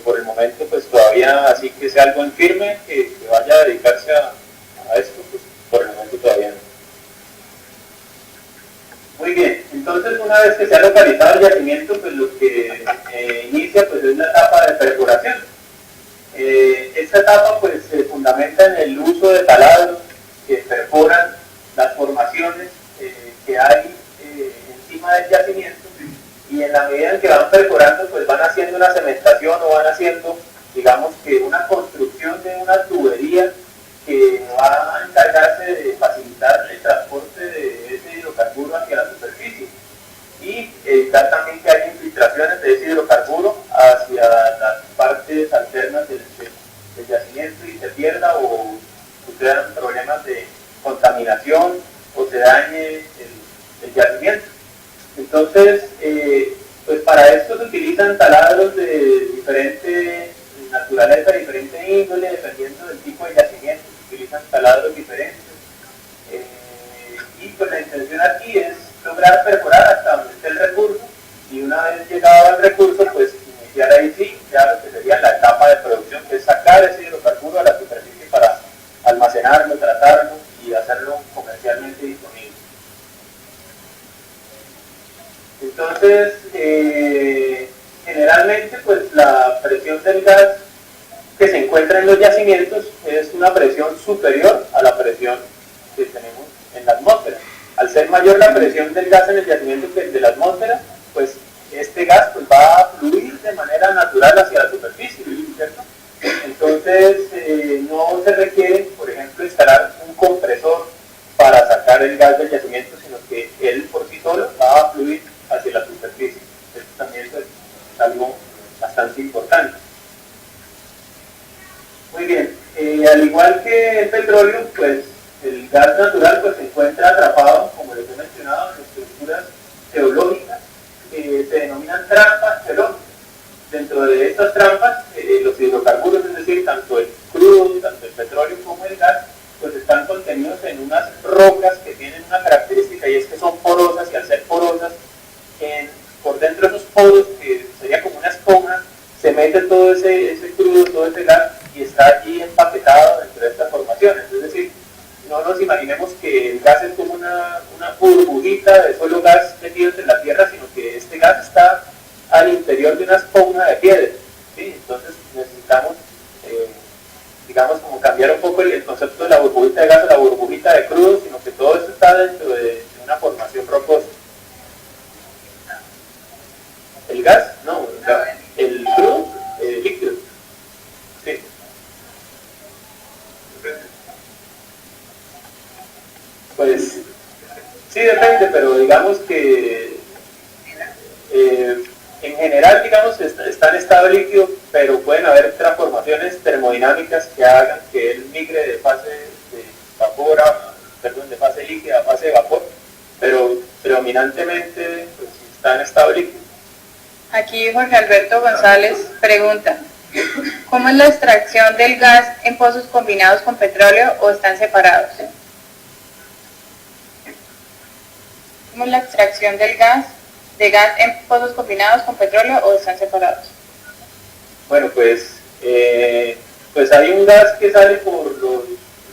por el momento pues todavía así que sea algo en firme, que vaya a dedicarse a esto, pues por el momento todavía no. Muy bien, entonces una vez que se ha localizado el yacimiento, pues lo que inicia pues es la etapa de perforación. Esta etapa pues se fundamenta en el uso de taladros que perforan las formaciones que hay encima del yacimiento, y en la medida en que van perforando pues van haciendo una cementación o van haciendo, digamos que una construcción de una tubería que va a encargarse de facilitar el transporte de ese hidrocarburo hacia la superficie y evitar también que haya infiltraciones de ese hidrocarburo hacia las partes alternas del yacimiento y se pierda o sucedan problemas de contaminación o se dañe el yacimiento. Entonces, pues para esto se utilizan taladros de diferente naturaleza, diferente índole, dependiendo del tipo de yacimiento, se utilizan taladros diferentes. Y pues la intención aquí es lograr perforar hasta donde esté el recurso, y una vez llegado al recurso, pues iniciar ahí sí, ya lo que sería la etapa de producción, que es sacar ese hidrocarburo a la superficie para almacenarlo, tratarlo y hacerlo comercialmente disponible. Entonces, generalmente pues la presión del gas que se encuentra en los yacimientos es una presión superior a la presión que tenemos en la atmósfera. Al ser mayor la presión del gas en el yacimiento que el de la atmósfera, pues este gas pues va a fluir de manera natural hacia la superficie, ¿cierto? Entonces no se requiere, por ejemplo, instalar un compresor para sacar el gas del yacimiento, sino que él por sí solo va a fluir hacia la superficie. Esto también es algo bastante importante. Muy bien, al igual que el petróleo, pues el gas natural pues, se encuentra atrapado, como les he mencionado, en estructuras geológicas que se denominan trampas geológicas. Dentro de estas trampas, los hidrocarburos, es decir, tanto el crudo, tanto el petróleo como el gas, pues están contenidos en unas rocas que tienen una característica y es que son porosas, y al ser porosas, por dentro de esos poros, que sería como una esponja, se mete todo ese crudo, todo ese gas, y está allí empaquetado dentro de estas formaciones. Es decir, no nos imaginemos que el gas es como una burbujita de solo gas metido en la tierra, sino que este gas está al interior de una esponja de piedra, ¿sí? Entonces necesitamos, digamos, como cambiar un poco el concepto de la burbujita de gas o la burbujita de crudo, sino que todo eso está dentro de una formación rocosa. ¿El gas? No, el crudo, el líquido. Sí. Pues sí depende, pero digamos que en general, digamos, está en estado líquido, pero pueden haber transformaciones termodinámicas que hagan que él migre de fase de vapor de fase líquida a fase de vapor, pero predominantemente pues, está en estado líquido. Aquí Jorge Alberto González pregunta, ¿cómo es la extracción del gas en pozos combinados con petróleo o están separados? ¿Cómo es la extracción del gas en pozos combinados con petróleo o están separados? Bueno, pues hay un gas que sale por los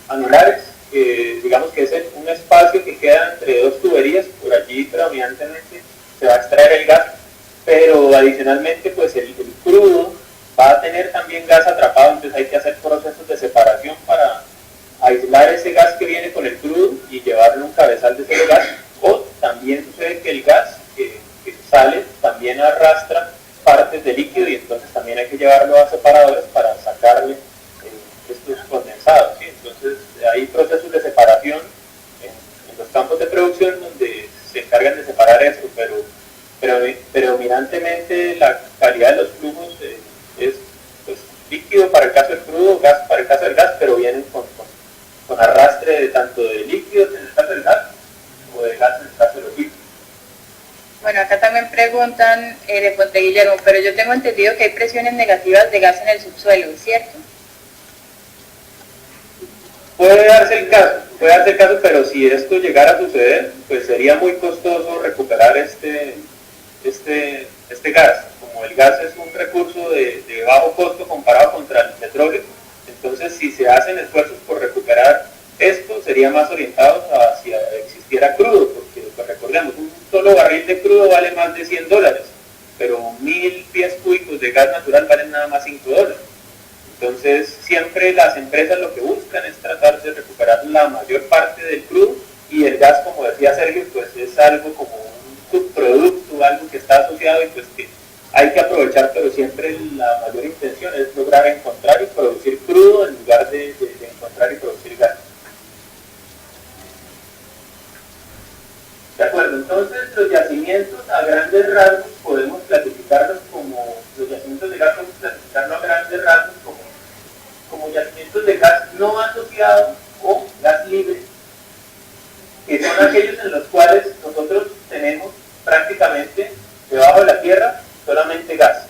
anulares, que digamos que es un espacio que queda entre dos tuberías, por allí predominantemente se va a extraer el gas, pero adicionalmente pues el crudo va a tener también gas atrapado, entonces hay que hacer procesos de separación para aislar ese gas que viene con el crudo y llevarlo a un cabezal de ese gas, o también sucede que el gas que sale también arrastra partes de líquido y entonces también hay que llevarlo a separadores para sacarle estos condensados, ¿sí? Entonces hay procesos de separación en los campos de producción donde se encargan de separar eso, pero predominantemente la calidad de los flujos es pues, líquido para el caso del crudo, gas para el caso del gas, pero vienen con arrastre tanto de líquidos en el caso del gas o de gas en el caso de los líquidos. Bueno, acá también preguntan de Ponte Guillermo, pero yo tengo entendido que hay presiones negativas de gas en el subsuelo, ¿es cierto? Puede darse el caso, pero si esto llegara a suceder, pues sería muy costoso recuperar este gas. Como el gas es un recurso de bajo costo comparado contra el petróleo, entonces si se hacen esfuerzos por recuperar esto, sería más orientado hacia existiera crudo, porque pues, recordemos, un solo barril de crudo vale más de $100, pero 1000 pies cúbicos de gas natural valen nada más $5. Entonces siempre las empresas lo que buscan es tratar de recuperar la mayor parte del crudo, y el gas, como decía Sergio, pues es algo como un subproducto, algo que está asociado y pues que hay que aprovechar, pero siempre la mayor intención es lograr encontrar y producir crudo en lugar de encontrar y producir gas. De acuerdo, entonces los yacimientos a grandes rasgos podemos clasificarlos como, los yacimientos de gas podemos clasificarlos a grandes rasgos como yacimientos de gas no asociado o gas libre, que son aquellos en los cuales nosotros tenemos prácticamente debajo de la tierra solamente gas.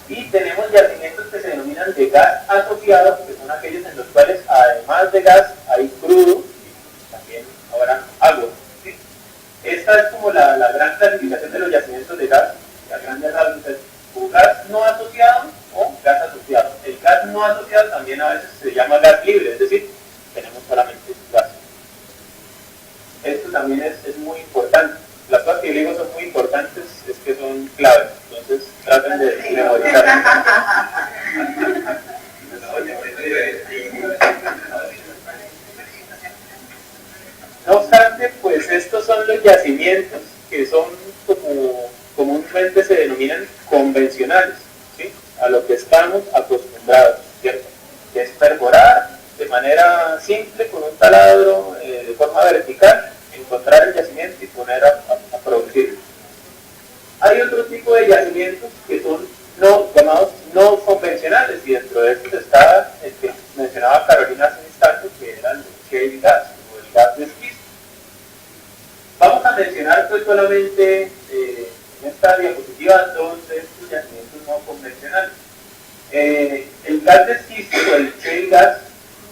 Y tenemos yacimientos que se denominan de gas asociado, que son aquellos en los cuales además de gas hay crudo y también habrá agua. ¿Sí? Esta es como la gran clasificación de los yacimientos de gas, a grandes rasgos es un gas no asociado o gas asociado. El gas no asociado también a veces se llama gas libre, es decir, tenemos solamente gas. Esto también es muy importante. Las cosas que yo digo son muy importantes, es que son claves, entonces traten de memorizar. No obstante, pues estos son los yacimientos que son como comúnmente se denominan convencionales, ¿sí? A lo que estamos acostumbrados, ¿cierto? Que es perforar de manera simple con un taladro de forma vertical, encontrar el yacimiento y poner a producir. Hay otro tipo de yacimientos que son convencionales. El gas de esquisto o el shale gas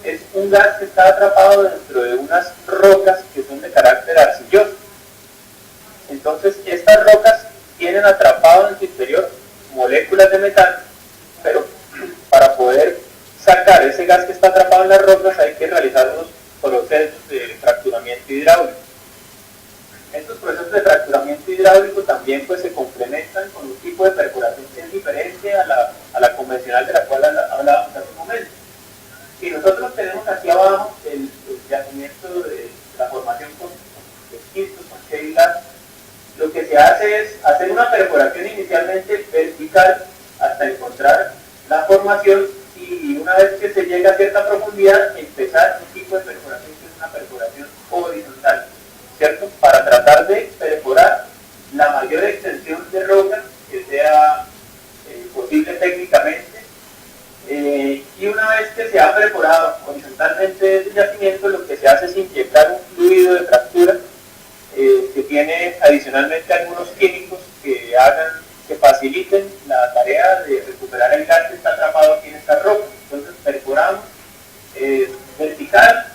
es un gas que está atrapado dentro de unas rocas que son de carácter arcilloso. Entonces, estas rocas tienen atrapado en su interior moléculas de metano, pero para poder sacar ese gas que está atrapado en las rocas hay que realizar unos procesos de fracturamiento hidráulico. Estos procesos de fracturamiento hidráulico también pues, se complementan con un tipo de perforación que es diferente a la convencional de la cual hablábamos hace un momento. Si nosotros tenemos aquí abajo el yacimiento de la formación con esquistos, con shale gas, lo que se hace es hacer una perforación inicialmente vertical hasta encontrar la formación y una vez que se llega a cierta profundidad empezar un tipo de perforación que es una perforación horizontal, ¿cierto? Para tratar de perforar la mayor extensión de roca que sea posible técnicamente, y una vez que se ha perforado horizontalmente ese yacimiento, lo que se hace es inyectar un fluido de fractura que tiene adicionalmente algunos químicos que faciliten la tarea de recuperar el gas que está atrapado aquí en esta roca. Entonces perforamos vertical,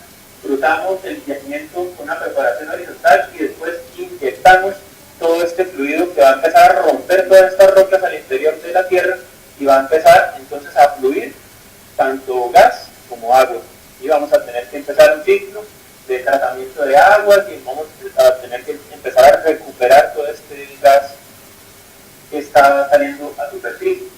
cruzamos el yacimiento con una perforación horizontal y después inyectamos todo este fluido que va a empezar a romper todas estas rocas al interior de la tierra y va a empezar entonces a fluir tanto gas como agua. Y vamos a tener que empezar un ciclo de tratamiento de aguas y vamos a tener que empezar a recuperar todo este gas que está saliendo a superficie.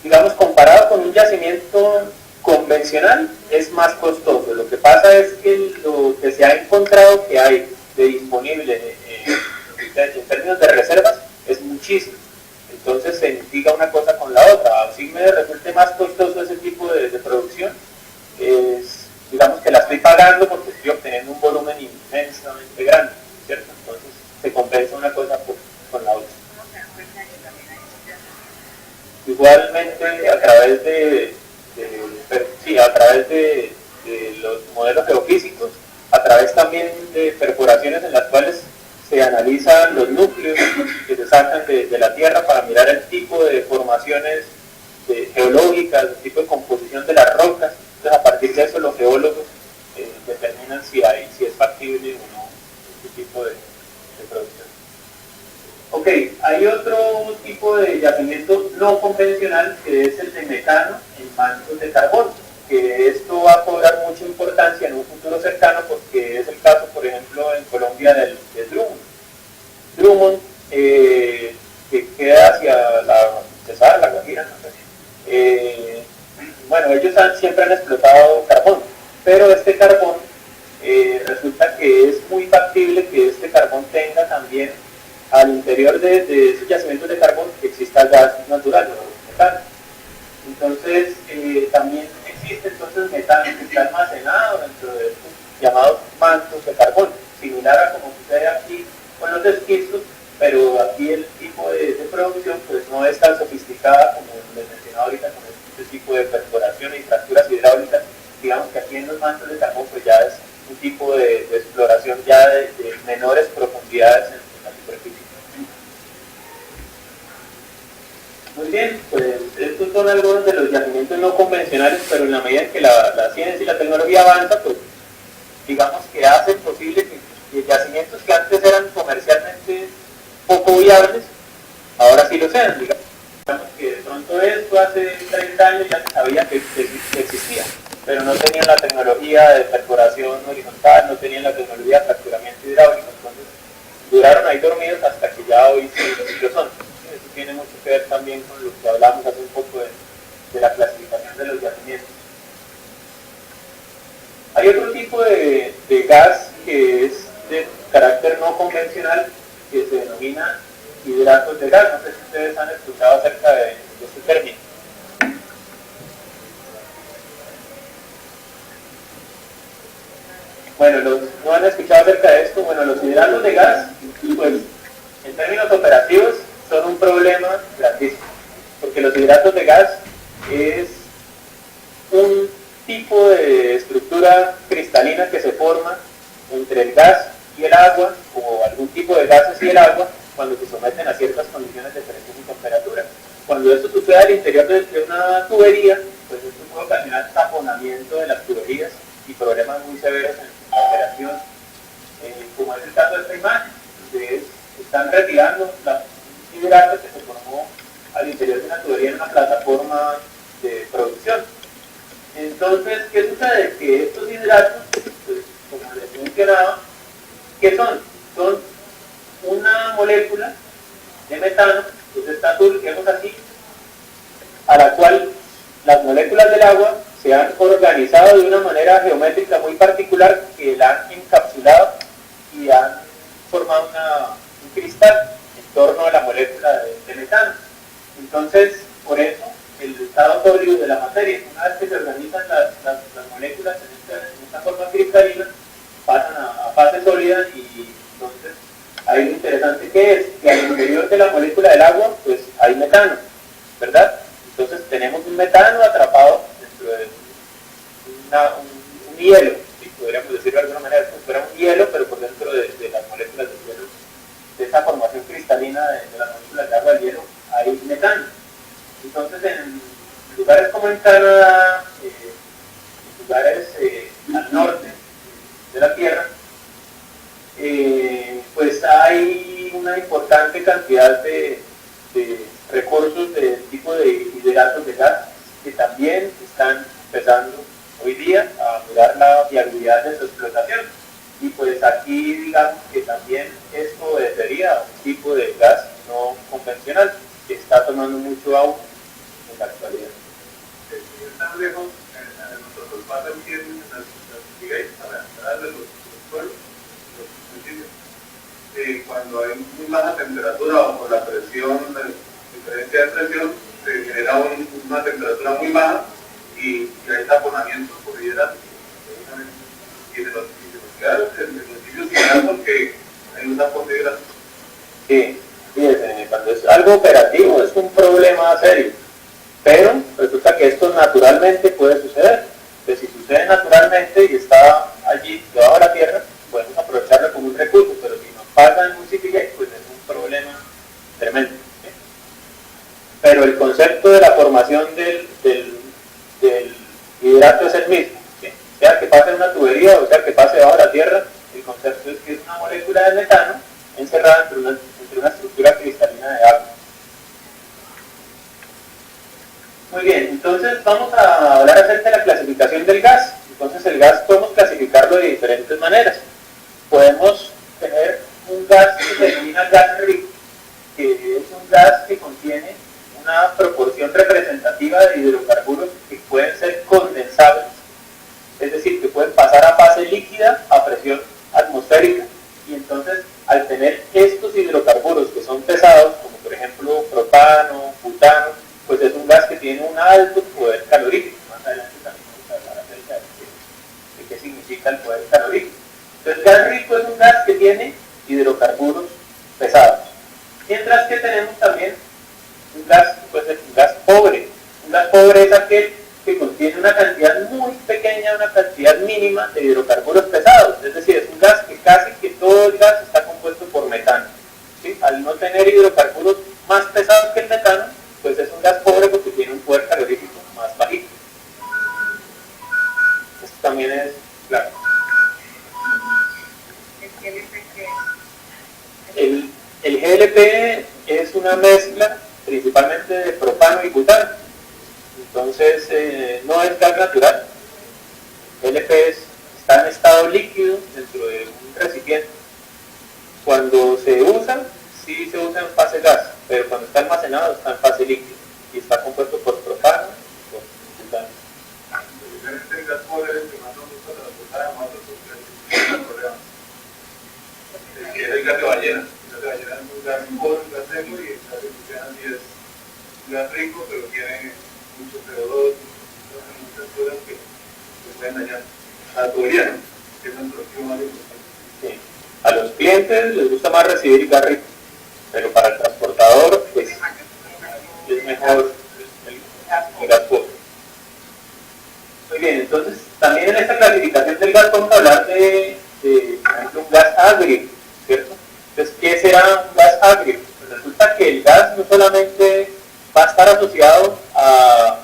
Digamos, comparado con un yacimiento convencional, es más costoso. Lo que pasa es que lo que se ha encontrado que hay de disponible en términos de reservas es muchísimo. Entonces se mitiga una cosa con la otra. Así me resulte más costoso ese tipo de producción, digamos que la estoy pagando porque estoy obteniendo un volumen inmensamente grande, ¿cierto? Entonces se compensa una cosa con la otra. Igualmente a través de los modelos geofísicos, a través también de perforaciones en las cuales se analizan los núcleos que se sacan de la Tierra para mirar el tipo de formaciones geológicas, el tipo de composición de las rocas. Entonces, a partir de eso, los geólogos determinan si es factible o no este tipo de producción. Ok, hay otro tipo de yacimiento no convencional que es el de metano en mantos de carbono, que esto va a cobrar mucha importancia en un futuro cercano porque es el caso, por ejemplo, en Colombia de Drummond. Drummond, que queda hacia la Guajira, no sé. Bueno, ellos siempre han explotado carbón, pero este carbón resulta que es muy factible que este carbón tenga también al interior de esos yacimientos de carbón que exista gas natural, metano. Entonces, también existe metano que está almacenado dentro de estos llamados mantos de carbón, similar a como sucede aquí con los esquistos, pero aquí el tipo de producción pues no es tan sofisticada como les mencionaba ahorita con este tipo de perforaciones y fracturas hidráulicas. Digamos que aquí en los mantos de carbón pues ya es un tipo de exploración ya de menores profundidades en la superficie. Muy bien, pues estos son algunos de los yacimientos no convencionales, pero en la medida en que la ciencia y la tecnología avanza, pues digamos que hace posible que yacimientos que antes eran comercialmente poco viables, ahora sí lo sean. Digamos que de pronto esto hace 30 años ya se sabía que existía, pero no tenían la tecnología de perforación horizontal, no tenían la tecnología de fracturamiento hidráulico, entonces duraron ahí dormidos hasta que ya hoy sí lo son. Eso tiene mucho que ver también con lo que hablamos hace un poco de la clasificación de los yacimientos. Hay otro tipo de gas que es de carácter no convencional que se denomina hidratos de gas. No sé si ustedes han escuchado acerca de este término. Bueno, no han escuchado acerca de esto. Bueno, los hidratos de gas, pues en términos operativos, son un problema grandísimo, porque los hidratos de gas es un tipo de estructura cristalina que se forma entre el gas y el agua, o algún tipo de gases y el agua, cuando se someten a ciertas condiciones de presión y temperatura. Cuando esto sucede al interior de una tubería, pues esto puede ocasionar taponamiento de las tuberías y problemas muy severos en la operación, como es el caso de esta imagen, donde están retirando un hidrato que se formó al interior de una tubería en una plataforma de producción. Entonces, ¿qué sucede? Que estos hidratos, pues, como les mencionaba, ¿qué son? Son una molécula de metano, que es esta azul que vemos aquí, a la cual las moléculas del agua se han organizado de una manera geométrica muy particular que la han encapsulado y han formado un cristal en torno a la molécula de metano. Entonces, por eso, el estado sólido de la materia, una vez que se organizan las moléculas en esta forma cristalina, pasan a fase sólida y entonces ahí lo interesante que es que al interior de la molécula del agua, pues hay metano, ¿verdad? Entonces tenemos un metano atrapado dentro de un hielo, si podríamos decirlo de alguna manera, como si fuera un hielo, pero por dentro de las moléculas del hielo, de esa formación cristalina de las moléculas de agua del hielo, hay metano. Entonces en lugares como en Canadá, en lugares al norte de la Tierra, pues hay una importante cantidad de recursos de tipo de hidratos de gas que también están empezando hoy día a mirar la viabilidad de su explotación. Y pues aquí digamos que también esto obedecería a un tipo de gas no convencional que está tomando mucho auge en la actualidad. Si están lejos, nosotros pasan bien en las ciudades para de los pueblos, los municipios. Cuando hay muy baja temperatura o por la presión, diferencia de presión, se genera una temperatura muy baja y hay taponamiento por hidratos. Y de los municipios final porque hay un tapón de hidratos. Sí, fíjense, cuando es algo operativo es un problema serio, pero resulta que esto naturalmente puede suceder. Que si sucede naturalmente y está allí debajo de la tierra, podemos aprovecharlo como un recurso, pero si nos pasa en un sitio, pues es un problema tremendo. ¿Sí? Pero el concepto de la formación del hidrato es el mismo, ¿sí? Sea que pase en una tubería o sea que pase debajo de la tierra, el concepto es que es una molécula de metano encerrada entre una estructura cristalina de agua. Muy bien, entonces vamos a hablar acerca de la clasificación del gas. Entonces el gas podemos clasificarlo de diferentes maneras. Podemos tener un gas que se denomina gas rico, que es un gas que contiene una proporción representativa de hidrocarburos que pueden ser condensables, es decir, que pueden pasar a fase líquida a presión atmosférica. Y entonces, al tener estos hidrocarburos que son pesados, como por ejemplo propano, butano, pues es un gas que tiene un alto poder calorífico. Más adelante también vamos a hablar acerca de qué significa el poder calorífico. Entonces, gas rico es un gas que tiene hidrocarburos pesados. Mientras que tenemos también un gas, pues es un gas pobre. Un gas pobre es aquel que contiene una cantidad muy pequeña, una cantidad mínima de hidrocarburos pesados. Es decir, es un gas que casi que todo el gas está compuesto por metano. ¿Sí? Al no tener hidrocarburos más pesados que el metano, pues es un gas pobre porque tiene un poder calorífico más bajito. Esto también es claro. El GLP es una mezcla principalmente de propano y butano. Entonces no es gas natural. El GLP está en estado líquido dentro de un recipiente. Cuando se usa, sí se usa en fase gas, pero cuando está almacenado está en fase líquida y está compuesto por propano y por butano. El gas pobre es el que más nos gusta transportar a nosotros porque es problema. Es el gas de ballena. El gas de ballena es un gas pobre, un gas seco, y el gas de ballena sí es un gas rico, pero tiene mucho CO2, muchas cosas que pueden dañar a la tubería, ¿no? Que es nuestro objetivo más importante. Sí. A los clientes les gusta más recibir gas rico, pero para el transportador pues, es mejor el gas pobre. Muy bien, entonces también en esta clasificación del gas podemos hablar de por ejemplo, un gas agrio, ¿cierto? Entonces, ¿qué será un gas agrio? Pues resulta que el gas no solamente va a estar asociado a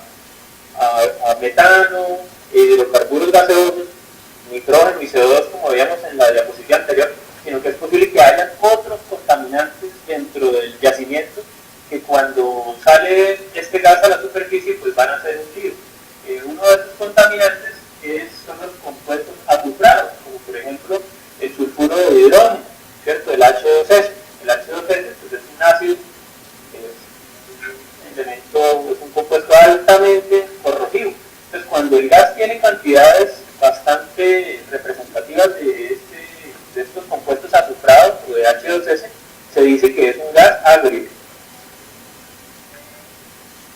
metano, hidrocarburos gaseosos, nitrógeno y CO2, como veíamos en la diapositiva anterior, sino que es posible que haya otros contaminantes dentro del yacimiento que cuando sale este gas a la superficie pues van a ser un lío. Uno de esos contaminantes son los compuestos azufrados, como por ejemplo el sulfuro de hidrógeno, ¿cierto? El H2S. El H2S pues, es un ácido, es un compuesto altamente corrosivo. Entonces cuando el gas tiene cantidades bastante representativas de estos compuestos azufrados o de H2S, se dice que es un gas agrio.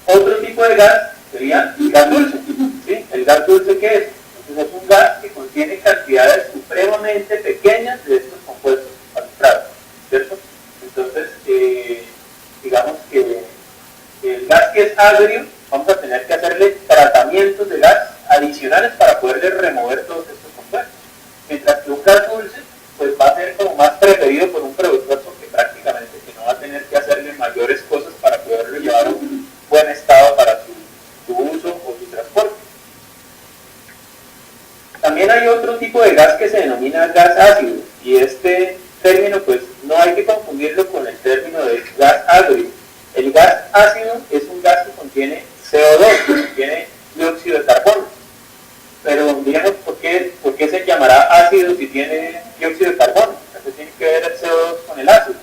Otro tipo de gas sería el gas dulce. ¿Sí? ¿El gas dulce qué es? Entonces es un gas que contiene cantidades supremamente pequeñas de estos compuestos azufrados, ¿cierto? Entonces, digamos que el gas que es agrio, vamos a tener que hacerle tratamientos de gas adicionales para poderle remover todos estos compuestos. Mientras que un gas dulce, pues va a ser como más preferido por un productor porque prácticamente que no va a tener que hacerle mayores cosas para poderlo llevar a un buen estado para su uso o su transporte. También hay otro tipo de gas que se denomina gas ácido, y este término pues no hay que confundirlo con el término de gas agrio. El gas ácido es un gas que contiene CO2, que contiene dióxido de carbono. Pero digamos, ¿por qué se llamará ácido si tiene dióxido de carbono? ¿Qué tiene que ver el CO2 con el ácido?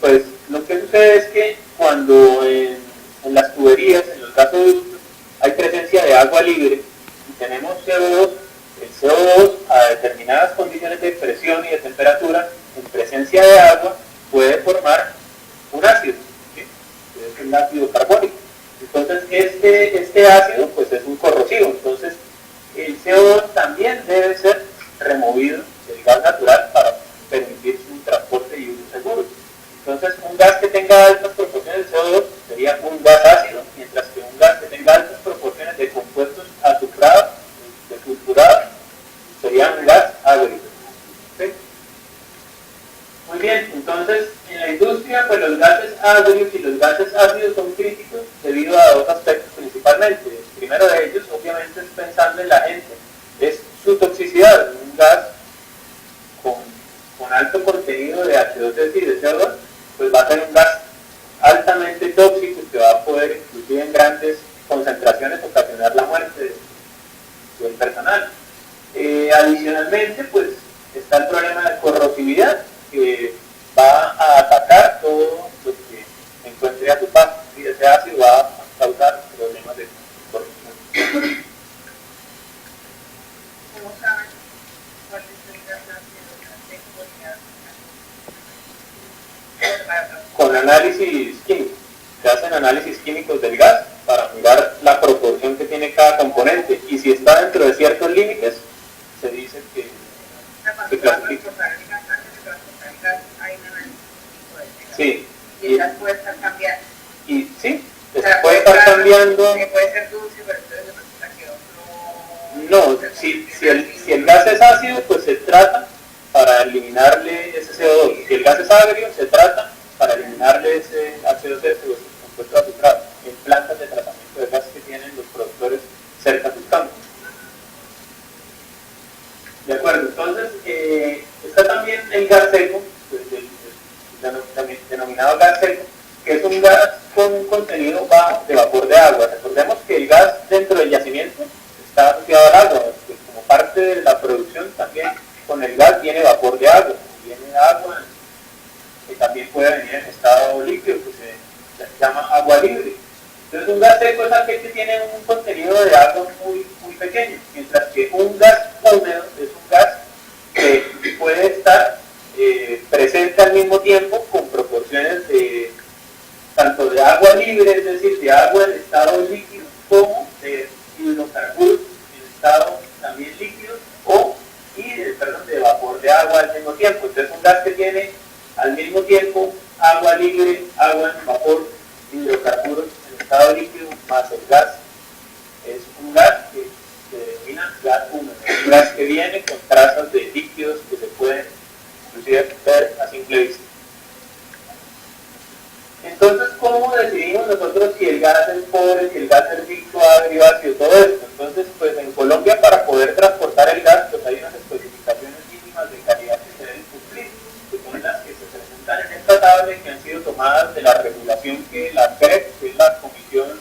Pues lo que sucede es que cuando en las tuberías, en los gasoductos, hay presencia de agua libre y tenemos CO2, el CO2 a determinadas condiciones de presión y de temperatura, en presencia de agua, puede formar un ácido, ¿sí? Es el ácido carbónico. Entonces este ácido pues es un corrosivo, entonces el CO2 también debe ser removido del gas natural para permitir su transporte y uso seguro. Entonces un gas que tenga altas proporciones de CO2 sería un gas ácido, mientras que un gas que tenga altas proporciones de compuestos azufrados, de sulfurados, sería un gas agrio. ¿Sí? Muy bien, entonces en la industria pues los gases agrios y los gases ácidos son críticos debido a dos aspectos principalmente. El primero de ellos obviamente es pensando en la gente, es su toxicidad. Un gas con alto contenido de H2S y de CO2 pues va a ser un gas altamente tóxico que va a poder inclusive en grandes concentraciones ocasionar la muerte del personal. Adicionalmente pues está el problema de corrosividad, que va a atacar todo lo que se encuentre a su paso, y ese ácido va a causar problemas de corrosión. ¿Cómo saben cuál es el gas ácido? Con análisis químico. Se hacen análisis químicos del gas para mirar la proporción que tiene cada componente, y si está dentro de ciertos límites, se dice que se clasifica. Sí. Y las puede estar cambiando. Y sí, puede estar cambiando. Que puede ser dulce, pero entonces resulta que no, si el gas es ácido, pues se trata para eliminarle ese CO2. Si el gas es agrio, se trata para eliminarle ese H2S o ese compuesto azufrado en plantas de tratamiento de gas que tienen los productores cerca de sus campos. De acuerdo, entonces está también el gas seco, pues, el denominado gas seco, que es un gas con un contenido bajo de vapor de agua. Recordemos que el gas dentro del yacimiento está asociado al agua, pues, como parte de la producción también con el gas viene vapor de agua, viene agua que también puede venir en estado líquido, que se llama agua libre. Entonces un gas seco es aquel que tiene un contenido de agua muy pequeño, mientras que un gas húmedo es un gas que puede estar presente al mismo tiempo con proporciones de tanto de agua libre, es decir, de agua en estado líquido, como de hidrocarburos en estado también líquido, de vapor de agua al mismo tiempo. Entonces un gas que tiene al mismo tiempo agua libre, agua en vapor, hidrocarburos en estado líquido, más el gas, es un gas que se denomina gas húmedo, un gas que viene con trazas de líquidos que se pueden inclusive ver a simple vista. Entonces, ¿cómo decidimos nosotros si el gas es pobre, si el gas es rico, agriáceo, todo esto? Entonces, pues en Colombia, para poder transportar el gas, pues hay unas especificaciones mínimas de calidad que se deben cumplir, que son las que se presentan en esta tabla y que han sido tomadas de la regulación que la CREC, que es la Comisión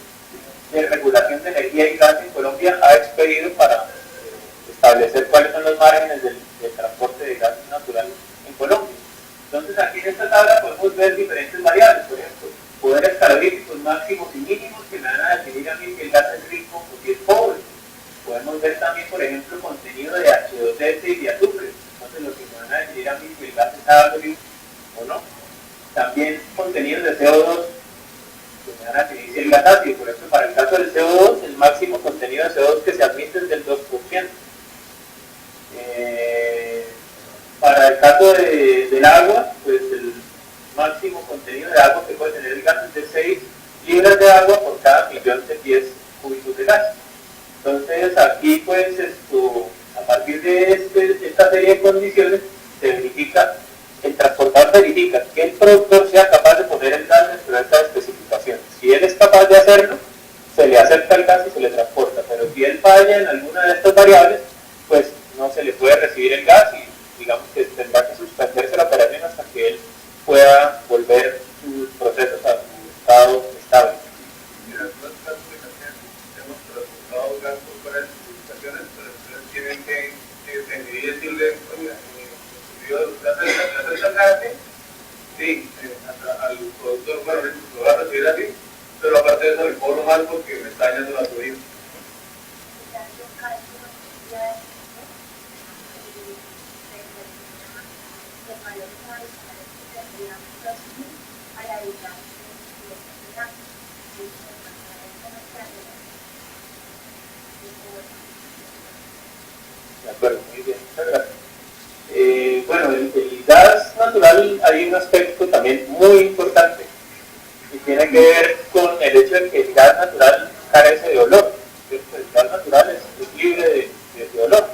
de Regulación de Energía y Gas en Colombia, ha expedido para establecer cuáles son los márgenes del transporte de gas natural en Colombia. Entonces, aquí en esta tabla podemos ver diferentes variables, por ejemplo, poderes caloríficos máximos y mínimos que me van a definir a mí si el gas es rico o si es pobre. Podemos ver también, por ejemplo, contenido de H2S y de azufre, entonces lo que me van a definir a mí si el gas es agrio o no. También contenido de CO2, que me van a definir si el gas es ácido. Por ejemplo, para el caso del CO2, el máximo contenido de CO2 que se admite es del 2%. Para el caso del agua, pues el máximo contenido de agua que puede tener el gas es de 6 libras de agua por cada millón de pies cúbicos de gas. Entonces aquí pues a partir de esta serie de condiciones se verifica, el transportador verifica que el productor sea capaz de poner el gas dentro de estas especificaciones. Si él es capaz de hacerlo, se le acepta el gas y se le transporta, pero si él falla en alguna de estas variables, pues no se le puede recibir el gas y digamos que tendrá que suspenderse la operación hasta que él pueda volver sus procesos a su estado estable. Mira, todas las aplicaciones hemos transportado gas por fuera de sus estaciones, pero ustedes tienen que decidir decirle, oiga, la gas, sí, al productor, bueno, lo va a recibir así, pero aparte de eso le cobro mal porque me está dañando la turbina. De acuerdo, muy bien, muchas gracias. Bueno, el gas natural hay un aspecto también muy importante y tiene que ver con el hecho de que el gas natural carece de olor. ¿Cierto? El gas natural es libre de olor.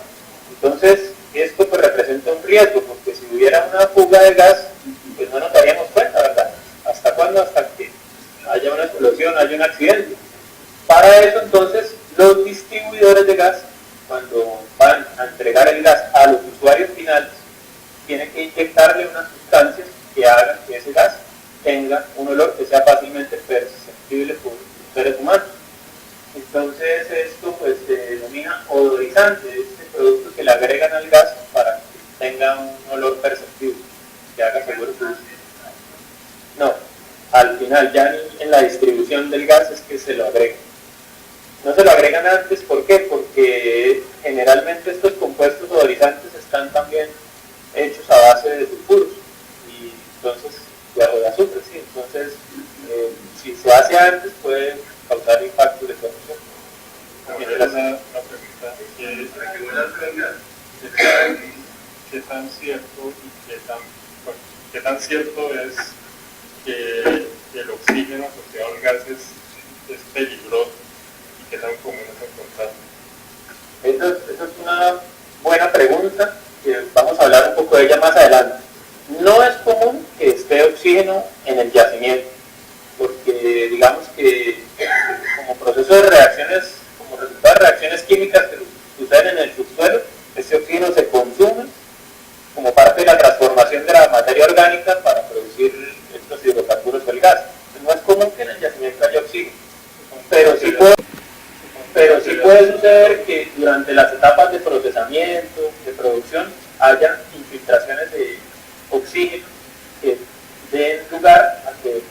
Entonces, esto pues representa un riesgo, porque si hubiera una fuga de gas, pues no nos daríamos cuenta, ¿verdad? ¿Hasta cuándo? Hasta que haya una explosión, haya un accidente. Para eso, entonces, los distribuidores de gas, cuando van a entregar el gas a los usuarios finales, tienen que inyectarle unas sustancias que hagan que ese gas tenga un olor que sea fácilmente perceptible por los seres humanos. Entonces esto pues se denomina odorizante, este producto que le agregan al gas para que tenga un olor perceptible, que haga seguro su uso. No, al final ya en la distribución del gas es que se lo agregan. No se lo agregan antes, ¿por qué? Porque generalmente estos compuestos odorizantes están también hechos a base de sulfuros y entonces, de azufre, sí. Entonces, si se hace antes puede causar impactos de corrosión. También una pregunta, ¿qué tan cierto y qué tan cierto es que el oxígeno asociado al gas es peligroso y qué tan común es encontrarlo? Esa es una buena pregunta, que vamos a hablar un poco de ella más adelante. No es común que esté oxígeno en el yacimiento, porque digamos que como proceso de reacciones, como resultado de reacciones químicas que suceden en el subsuelo, ese oxígeno se consume como parte de la transformación de la materia orgánica para producir estos hidrocarburos del gas. Entonces, no es común que en el yacimiento haya oxígeno, pero sí puede suceder que durante las etapas de procesamiento, de producción, haya infiltraciones de oxígeno que den lugar a que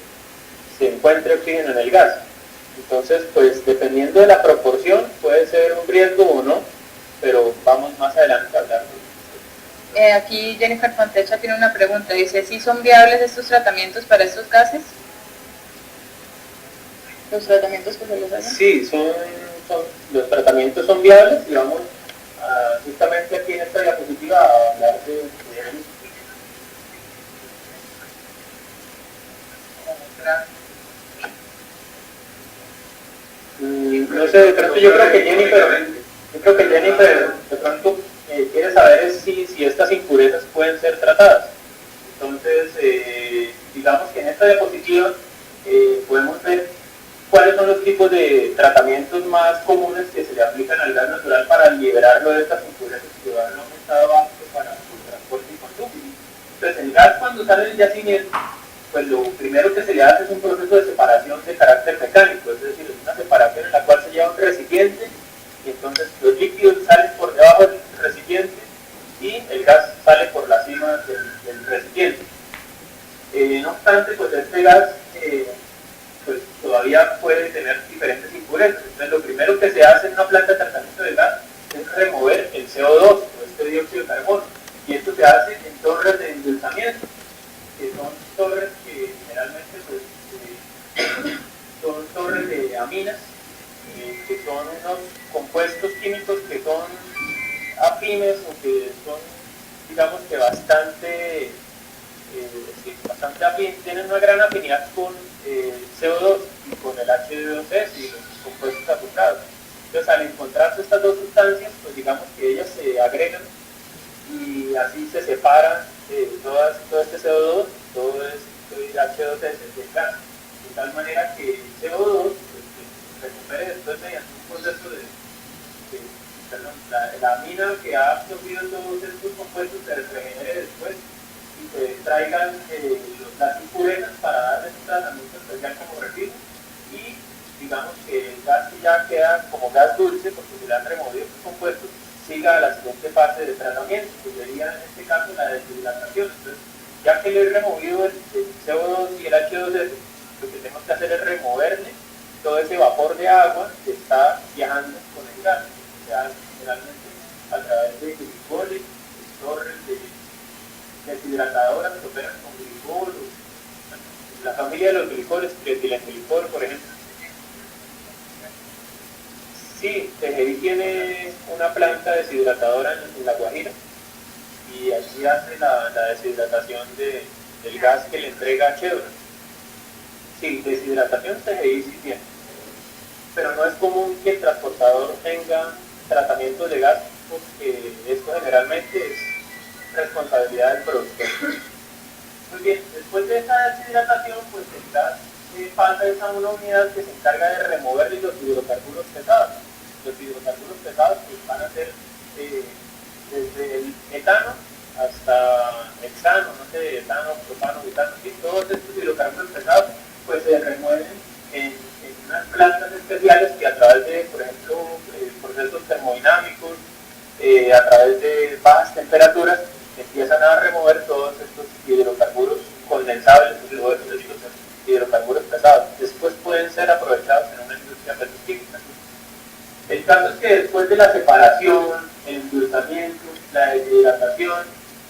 se encuentre oxígeno en el gas. Entonces, pues dependiendo de la proporción, puede ser un riesgo o no, pero vamos más adelante a hablar de eso. Aquí Jennifer Fontecha tiene una pregunta, dice, ¿sí son viables estos tratamientos para estos gases? ¿Los tratamientos que se les hacen? Sí, los tratamientos son viables y vamos justamente aquí en esta diapositiva a hablar de no sé, de pronto yo creo que Jennifer Yo creo que Jennifer de pronto quiere saber es si estas impurezas pueden ser tratadas. Entonces, digamos que en esta diapositiva podemos ver cuáles son los tipos de tratamientos más comunes que se le aplican al gas natural para liberarlo de estas impurezas que van a un estado apto para su transporte y consumo. Entonces, el gas cuando sale del yacimiento, pues lo primero que se le hace es un proceso de separación de carácter mecánico, es decir, es una separación en la cual se lleva un recipiente y entonces los líquidos salen por debajo del recipiente y el gas sale por la cima del recipiente. No obstante, pues este gas pues todavía puede tener diferentes impurezas. Entonces lo primero que se hace en una planta de tratamiento de gas es remover el CO2 o este dióxido de carbono, y esto se hace en torres de endulzamiento, que son torres que generalmente pues, son torres de aminas, que son unos compuestos químicos que son afines o que son, digamos que bastante afín, tienen una gran afinidad con CO2 y con el H2S y los compuestos azufrados. Entonces, al encontrarse estas dos sustancias, pues digamos que ellas se agregan y así se separan todo este CO2, todo este H2S del gas, de tal manera que el CO2 pues, se recupere después mediante un proceso la amina que ha absorbido todos estos compuestos se regenere después y se extraigan las impurezas para darles un tratamiento especial como residuo, y digamos que el gas que ya queda como gas dulce, porque se le han removido estos compuestos, siga a la siguiente fase de tratamiento, que sería en este caso la deshidratación. Entonces, ya que le he removido el CO2 y el H2S, lo que tenemos que hacer es removerle todo ese vapor de agua que está viajando con el gas. Se hace generalmente a través de glicoles, torres de deshidratadoras que operan con glicol, la familia de los glicoles, etilenglicol, por ejemplo. Sí, TGI tiene una planta deshidratadora en La Guajira y allí hace la deshidratación del gas que le entrega a Chevron. Sí, deshidratación TGI sí tiene, pero no es común que el transportador tenga tratamiento de gas, porque esto generalmente es responsabilidad del productor. Muy bien, después de esta deshidratación, pues el gas pasa a una unidad que se encarga de remover los hidrocarburos pesados. Los hidrocarburos pesados pues, van a ser desde el etano hasta hexano, no sé, etano, propano, butano, y todos estos hidrocarburos pesados pues se remueven en unas plantas especiales que a través de, por ejemplo, procesos termodinámicos, a través de bajas temperaturas, empiezan a remover todos estos hidrocarburos condensables, o estos hidrocarburos pesados. Después pueden ser aprovechados en una industria petroquímica. El caso es que después de la separación, el endulzamiento, la deshidratación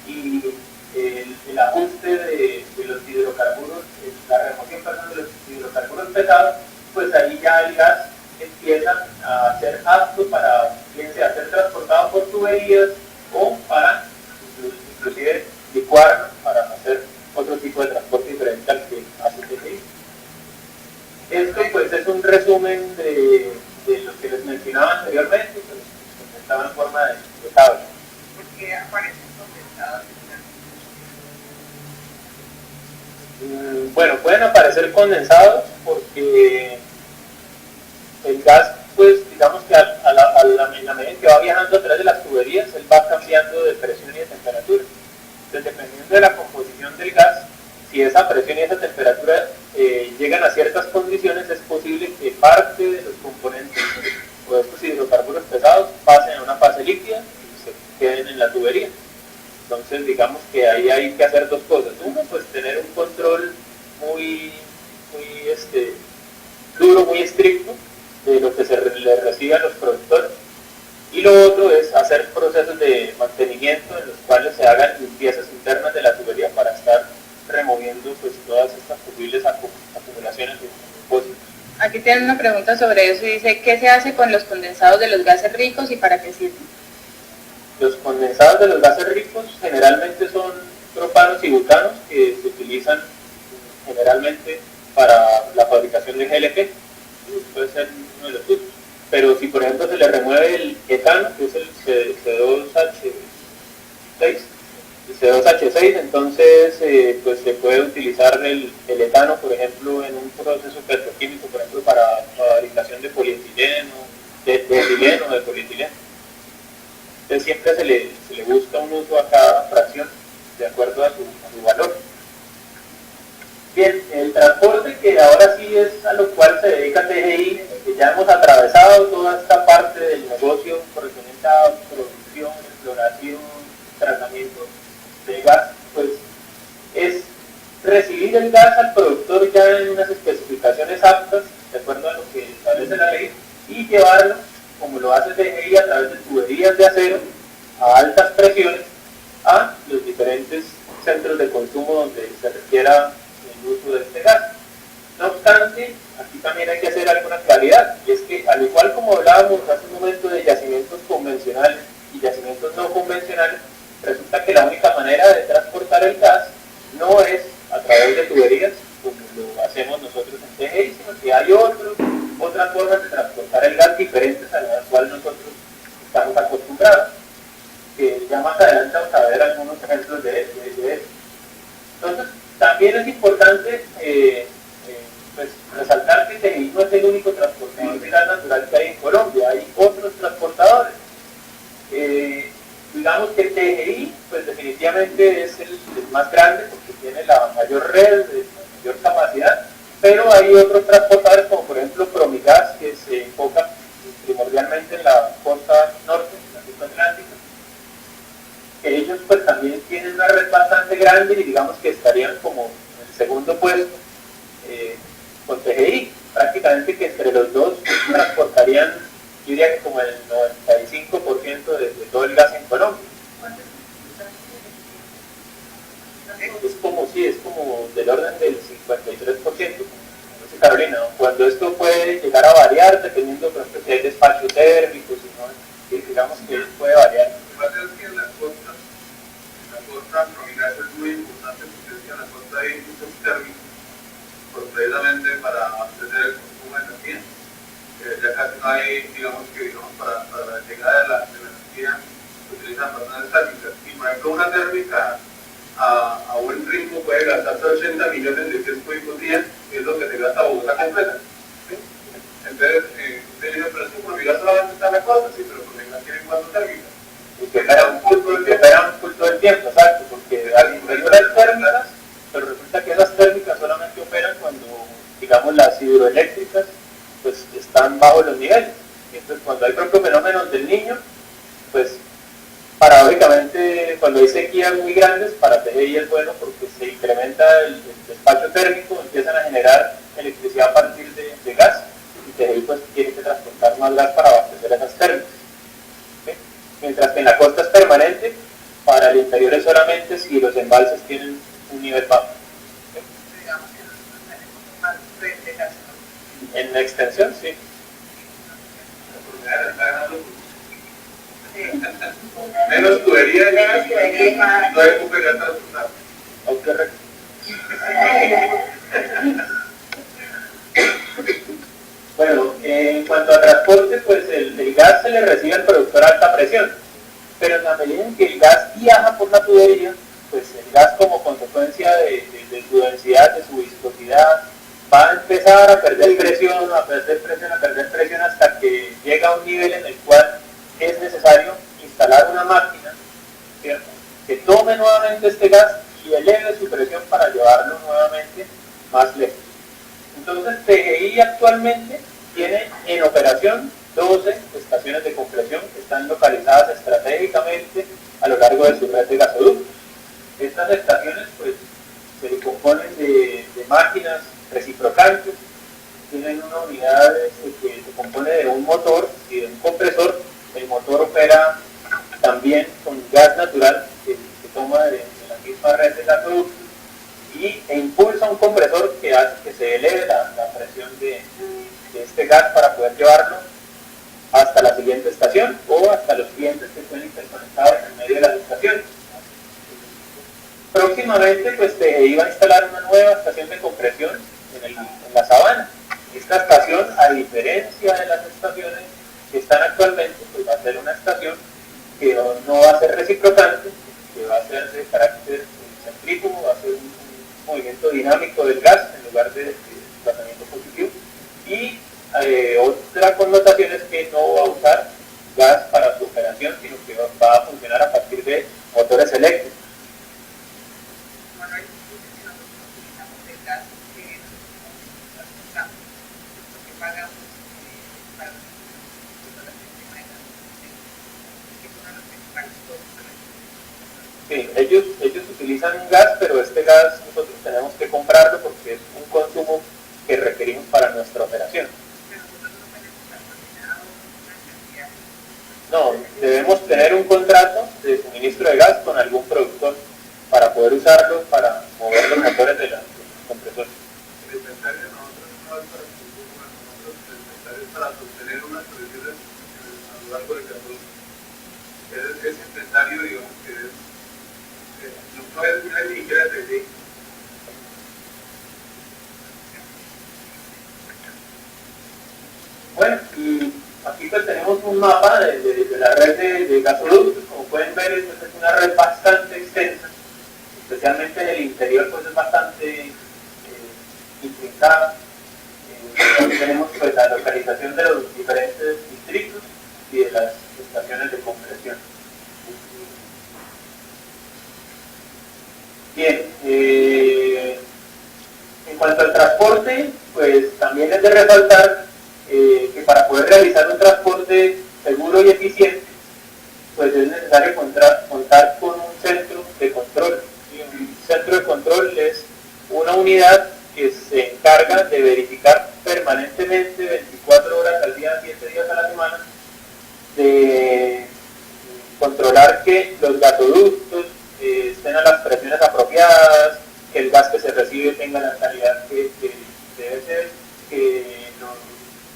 y el ajuste de los hidrocarburos, la remoción de los hidrocarburos pesados, pues ahí ya el gas empieza a ser apto para, bien sea, ser transportado por tuberías o para inclusive licuarlo para hacer otro tipo de transporte diferente al que hace TGI. Esto pues es un resumen de lo que les mencionaba anteriormente, pues estaba en forma de tabla. ¿Por qué aparecen condensados? Bueno, pueden aparecer condensados porque el gas, pues digamos que a la medida que va viajando a través de las tuberías, él va cambiando de presión y de temperatura. Entonces, dependiendo de la composición del gas, si esa presión y esa temperatura llegan a ciertas condiciones, es posible que parte de los componentes o de estos hidrocarburos pesados pasen a una fase líquida y se queden en la tubería. Entonces, digamos que ahí hay que hacer dos cosas. Uno, pues tener un control muy duro, muy estricto de lo que se le recibe a los productores. Y lo otro es hacer procesos de mantenimiento en los cuales se hagan limpiezas internas de la tubería para estar removiendo pues todas estas posibles acumulaciones de depósitos. Aquí tienen una pregunta sobre eso y dice, ¿qué se hace con los condensados de los gases ricos y para qué sirven? Los condensados de los gases ricos generalmente son propanos y butanos que se utilizan generalmente para la fabricación de GLP, puede ser uno de los usos. pero si por ejemplo se le remueve el etano, que es el C2H6, entonces pues se puede utilizar el etano, por ejemplo, en un proceso petroquímico, por ejemplo, para fabricación de polietileno, de etileno, de polietileno. Entonces siempre se le busca un uso a cada fracción de acuerdo a su valor. Bien, el transporte, que ahora sí es a lo cual se dedica TGI, que ya hemos atravesado toda esta parte del negocio correspondiente a producción, exploración, tratamiento de gas, pues es recibir el gas al productor ya en unas especificaciones aptas, de acuerdo a lo que establece la ley, y llevarlo, como lo hace TGI, a través de tuberías de acero a altas presiones a los diferentes centros de consumo donde se requiera el uso de este gas. No obstante, aquí también hay que hacer alguna claridad, y es que al igual como hablábamos hace un momento de yacimientos convencionales y yacimientos no convencionales, resulta que la única manera de transportar el gas no es a través de tuberías, como lo hacemos nosotros en TGI, sino que hay otras formas de transportar el gas diferentes a las cuales nosotros estamos acostumbrados. Que ya más adelante vamos a ver algunos ejemplos de esto. Entonces, también es importante pues, resaltar que TGI no es el único transportador de gas natural que hay en Colombia, hay otros transportadores. Digamos que TGI, pues definitivamente es el más grande porque tiene la mayor red, la mayor capacidad, pero hay otros transportadores como por ejemplo Promigas, que se enfoca primordialmente en la costa norte, en la costa atlántica, que ellos pues también tienen una red bastante grande y digamos que estarían como en el segundo puesto con TGI, prácticamente que entre los dos transportarían, yo diría que como el 95% de todo el gas en Colombia. Es como del orden del 53%, como dice Carolina, ¿no? Cuando esto puede llegar a variar dependiendo, por ejemplo, si hay despacho térmico, si no, digamos que puede variar. Lo que pasa es que en la costa Promigas es muy importante porque es que en la costa hay muchos térmicos, pues precisamente para abastecer el consumo de energía. Ya casi no hay, digamos para la llegada de la energía se utilizan bastantes térmicas. Y por ejemplo, una térmica a buen ritmo puede gastarse 80 millones de pies cúbicos día, que es lo que se gasta Bogotá completa. ¿Sí? Entonces, usted dice, pero es que Promigas solamente está en la costa, sí, pero Promigas tiene 4 térmicas. Y que operan full todo el tiempo, exacto, porque al interior hay térmicas, pero resulta que esas térmicas solamente operan cuando, digamos, las hidroeléctricas pues están bajo los niveles. Entonces, cuando hay propios fenómenos del Niño, pues paradójicamente cuando hay sequías muy grandes, para TGI es bueno porque se incrementa el despacho térmico, empiezan a generar electricidad a partir de gas, y TGI pues tiene que transportar más gas para abastecer esas térmicas. ¿Sí? Mientras que en la costa es permanente, para el interior es solamente si los embalses tienen un nivel bajo. En la extensión, sí. Menos tubería y no hay que transportar. Bueno, en cuanto a transporte, pues el gas se le recibe al productor a alta presión, pero en la medida en que el gas viaja por la tubería, pues el gas como consecuencia de su densidad, de su viscosidad, va a empezar a perder presión, hasta que llega a un nivel en el cual es necesario instalar una máquina, ¿cierto?, que tome nuevamente este gas y eleve su presión para llevarlo nuevamente más lejos. Entonces TGI actualmente tiene en operación 12 estaciones de compresión que están localizadas estratégicamente a lo largo de su red de gasoductos. Estas estaciones pues se componen de máquinas reciprocantes, tienen una unidad que se compone de un motor y de un compresor. El motor opera también con gas natural que se toma de la misma red de gasoductos e impulsa un compresor que hace que se eleve la presión de este gas para poder llevarlo hasta la siguiente estación o hasta los clientes que estén interconectados en medio de las estaciones. Próximamente pues TGI va a instalar una nueva estación de compresión en la Sabana. Esta estación, a diferencia de las estaciones que están actualmente, pues va a ser una estación que no va a ser reciprocante, que va a ser de carácter centrífugo, va a ser un movimiento dinámico del gas en lugar de desplazamiento positivo. Y otra connotación es que no va a usar gas para su operación, sino que va a funcionar a partir de motores eléctricos. Sí, ellos utilizan gas, pero este gas nosotros tenemos que comprarlo porque es un consumo que requerimos para nuestra operación. No, debemos tener un contrato de suministro de gas con algún productor para poder usarlo para mover los motores de los compresores. El inventario de nosotros no es para el consumo, nosotros el inventario es para sostener unas provisiones a lo largo del camino. Ese inventario, digamos que es no es ni siquiera de ley. Bueno, y aquí pues tenemos un mapa de la red de gasoductos. Como pueden ver, esta es una red bastante extensa, especialmente en el interior, pues es bastante intrincada. Tenemos pues la localización de los diferentes distritos y de las estaciones de compresión. Bien, en cuanto al transporte, pues también es de resaltar que para poder realizar un transporte seguro y eficiente, pues es necesario contar con un centro de control. Y un centro de control es una unidad que se encarga de verificar permanentemente, 24 horas al día, 7 días a la semana, de controlar que los gasoductos estén a las presiones apropiadas, que el gas que se recibe tenga la calidad que debe ser, que las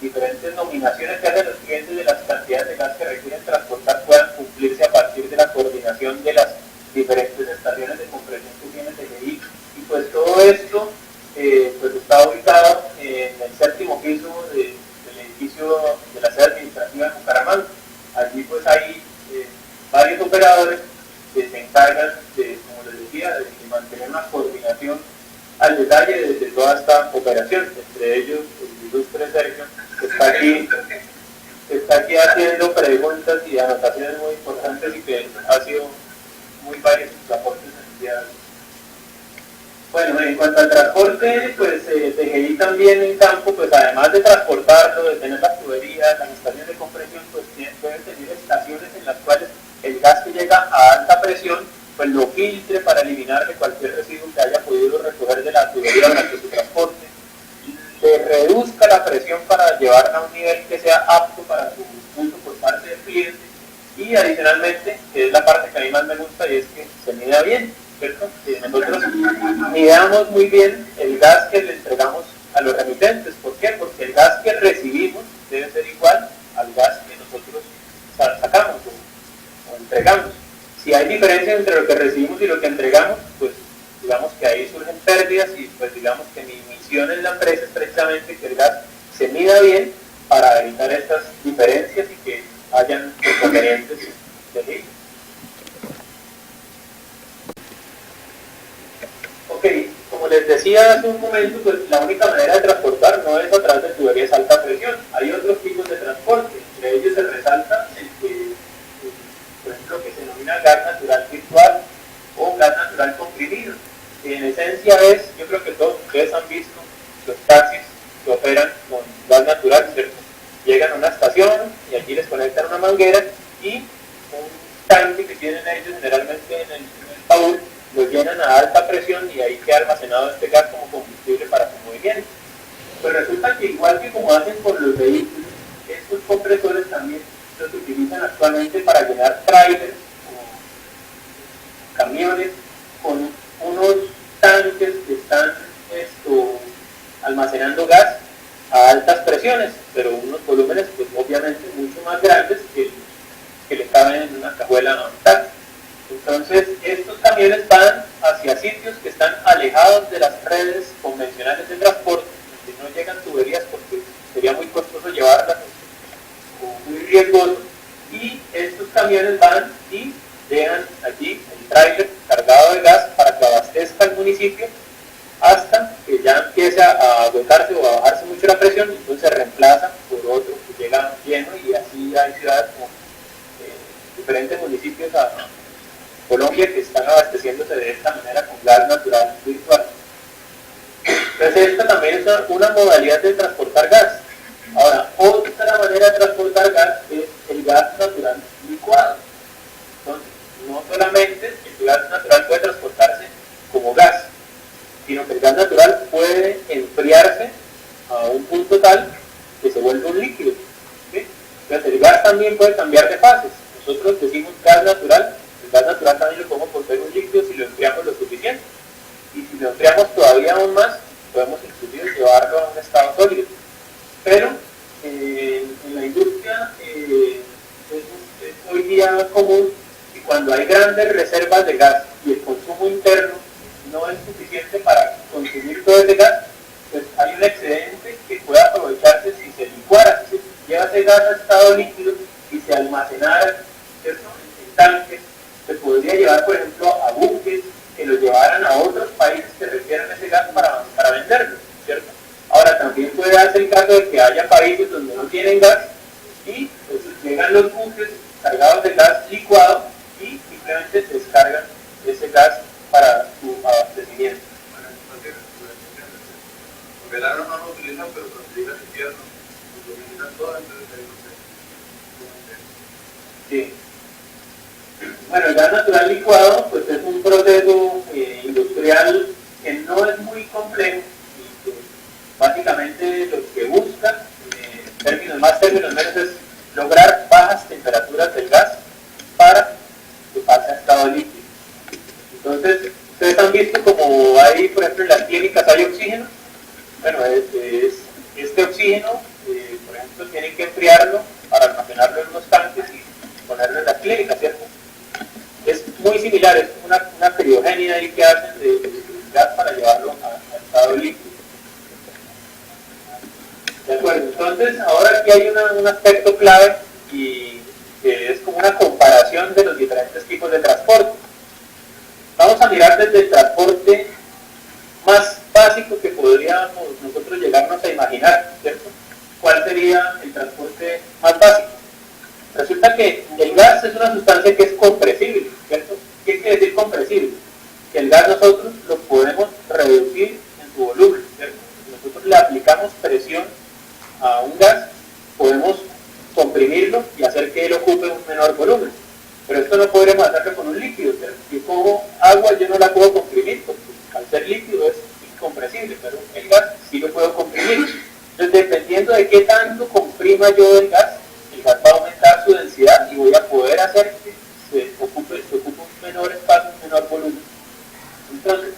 diferentes nominaciones que hacen los clientes de las cantidades de gas que requieren transportar puedan cumplirse a partir de la coordinación de las diferentes estaciones de compresión que tiene TGI. Y pues todo esto pues está ubicado en el 7º piso del edificio de la sede administrativa de Bucaramanga. Allí pues hay varios operadores que se encargan de, como les decía, de mantener una coordinación al detalle de toda esta operación. Entre ellos el ilustre Sergio, que está aquí haciendo preguntas y anotaciones muy importantes y que ha sido muy varios sus aportes en el día de hoy. Bueno, en cuanto al transporte, pues TGI también en campo, pues además de transportarlo, de tener las tuberías, las estaciones de compresión, pues deben tener estaciones en las cuales el gas que llega a alta presión, pues lo filtre para eliminar de cualquier residuo que haya podido recoger de la tubería durante su transporte, le reduzca la presión para llevarla a un nivel que sea apto para su uso por parte del cliente, y adicionalmente, que es la parte que a mí más me gusta, y es que se mida bien, ¿cierto? Que nosotros midamos muy bien el gas que le entregamos a los remitentes. ¿Por qué? Porque el gas que recibimos debe ser igual al gas que nosotros sacamos o entregamos. Si hay diferencia entre lo que recibimos y lo que entregamos, pues digamos que ahí surgen pérdidas, y pues digamos que mi misión en la empresa es precisamente que el gas se mida bien para evitar estas diferencias y que hayan inconvenientes de ley. Ok, como les decía hace un momento, pues la única manera de transportar no es a través de tuberías a alta presión. Hay otros tipos de transporte, entre ellos se resalta el que, por ejemplo, que se denomina gas natural virtual o gas natural comprimido, que en esencia es, yo creo que todos ustedes han visto los taxis que operan con gas natural, ¿cierto? Llegan a una estación y allí les conectan una manguera y un tanque que tienen ellos generalmente en el baúl, lo llenan a alta presión y ahí queda almacenado este gas como combustible para su movimiento. Pues resulta que igual que como hacen con los vehículos, estos compresores también los utilizan actualmente para llenar trailers o camiones con unos tanques que están almacenando gas a altas presiones, pero unos volúmenes pues obviamente mucho más grandes que le caben en una cajuela a un tanque. Entonces estos camiones van hacia sitios que están alejados de las redes convencionales de transporte, donde no llegan tuberías porque sería muy costoso llevarlas, o muy riesgoso, y estos camiones van y dejan allí el tráiler cargado de gas para que abastezca el municipio hasta que ya empieza a agotarse o a bajarse mucho la presión, y entonces se reemplaza por otro que llega lleno, y así hay ciudades como diferentes municipios a Colombia que están abasteciéndose de esta manera con gas natural virtual. Entonces esta también es una modalidad de transportar gas. Ahora, otra manera de transportar gas es el gas natural licuado. Entonces, no solamente el gas natural puede transportarse como gas, sino que el gas natural puede enfriarse a un punto tal que se vuelve un líquido. ¿Sí? Entonces el gas también puede cambiar de fases. Nosotros decimos gas natural, el gas natural también lo podemos volver un líquido si lo enfriamos lo suficiente. Y si lo enfriamos todavía aún más, podemos inclusive llevarlo a un estado sólido. Pero en la industria es hoy día común que cuando hay grandes reservas de gas y el consumo interno no es suficiente para consumir todo ese gas, pues hay un excedente que puede aprovecharse si se licuara, si se lleva ese gas a estado líquido y se almacenara, ¿cierto?, en tanques. Se podría llevar, por ejemplo, a buques que lo llevaran a otros países que requieran ese gas para venderlo, ¿cierto? Ahora, también puede darse el caso de que haya países donde no tienen gas y pues, llegan los buques cargados de gas licuado y simplemente descargan ese gas para su abastecimiento. Bueno, entonces, el verano no lo utilizan, pero cuando llega el invierno, lo utilizan todo, entonces ahí no sé. Sí. Bueno, el gas natural licuado pues es un proceso industrial que no es muy complejo y que básicamente lo que busca, términos menos, es lograr bajas temperaturas del gas para que pase a estado líquido. Entonces, ustedes han visto como hay, por ejemplo, en las clínicas hay oxígeno. Bueno, este oxígeno, por ejemplo, tienen que enfriarlo para almacenarlo en unos tanques y ponerlo en las clínicas, ¿cierto? Es muy similar, es una criogenia ahí que hacen de gas para llevarlo a estado líquido. De acuerdo, entonces ahora aquí hay un aspecto clave y que es como una comparación de los diferentes tipos de transporte. Vamos a mirar desde el transporte más básico que podríamos nosotros llegarnos a imaginar, ¿cierto? ¿Cuál sería el transporte más básico? Resulta que el gas es una sustancia que es compresible, ¿cierto? ¿Qué quiere decir compresible? Que el gas nosotros lo podemos reducir en su volumen, ¿cierto? Si nosotros le aplicamos presión a un gas, podemos comprimirlo y hacer que él ocupe un menor volumen. Pero esto no podremos hacerlo con un líquido, ¿cierto? Si cojo agua yo no la puedo comprimir, porque al ser líquido es incompresible, pero el gas sí lo puedo comprimir. Entonces, dependiendo de qué tanto comprima yo el gas va a aumentar su densidad y voy a poder hacer que se ocupe un menor espacio, un menor volumen. Entonces,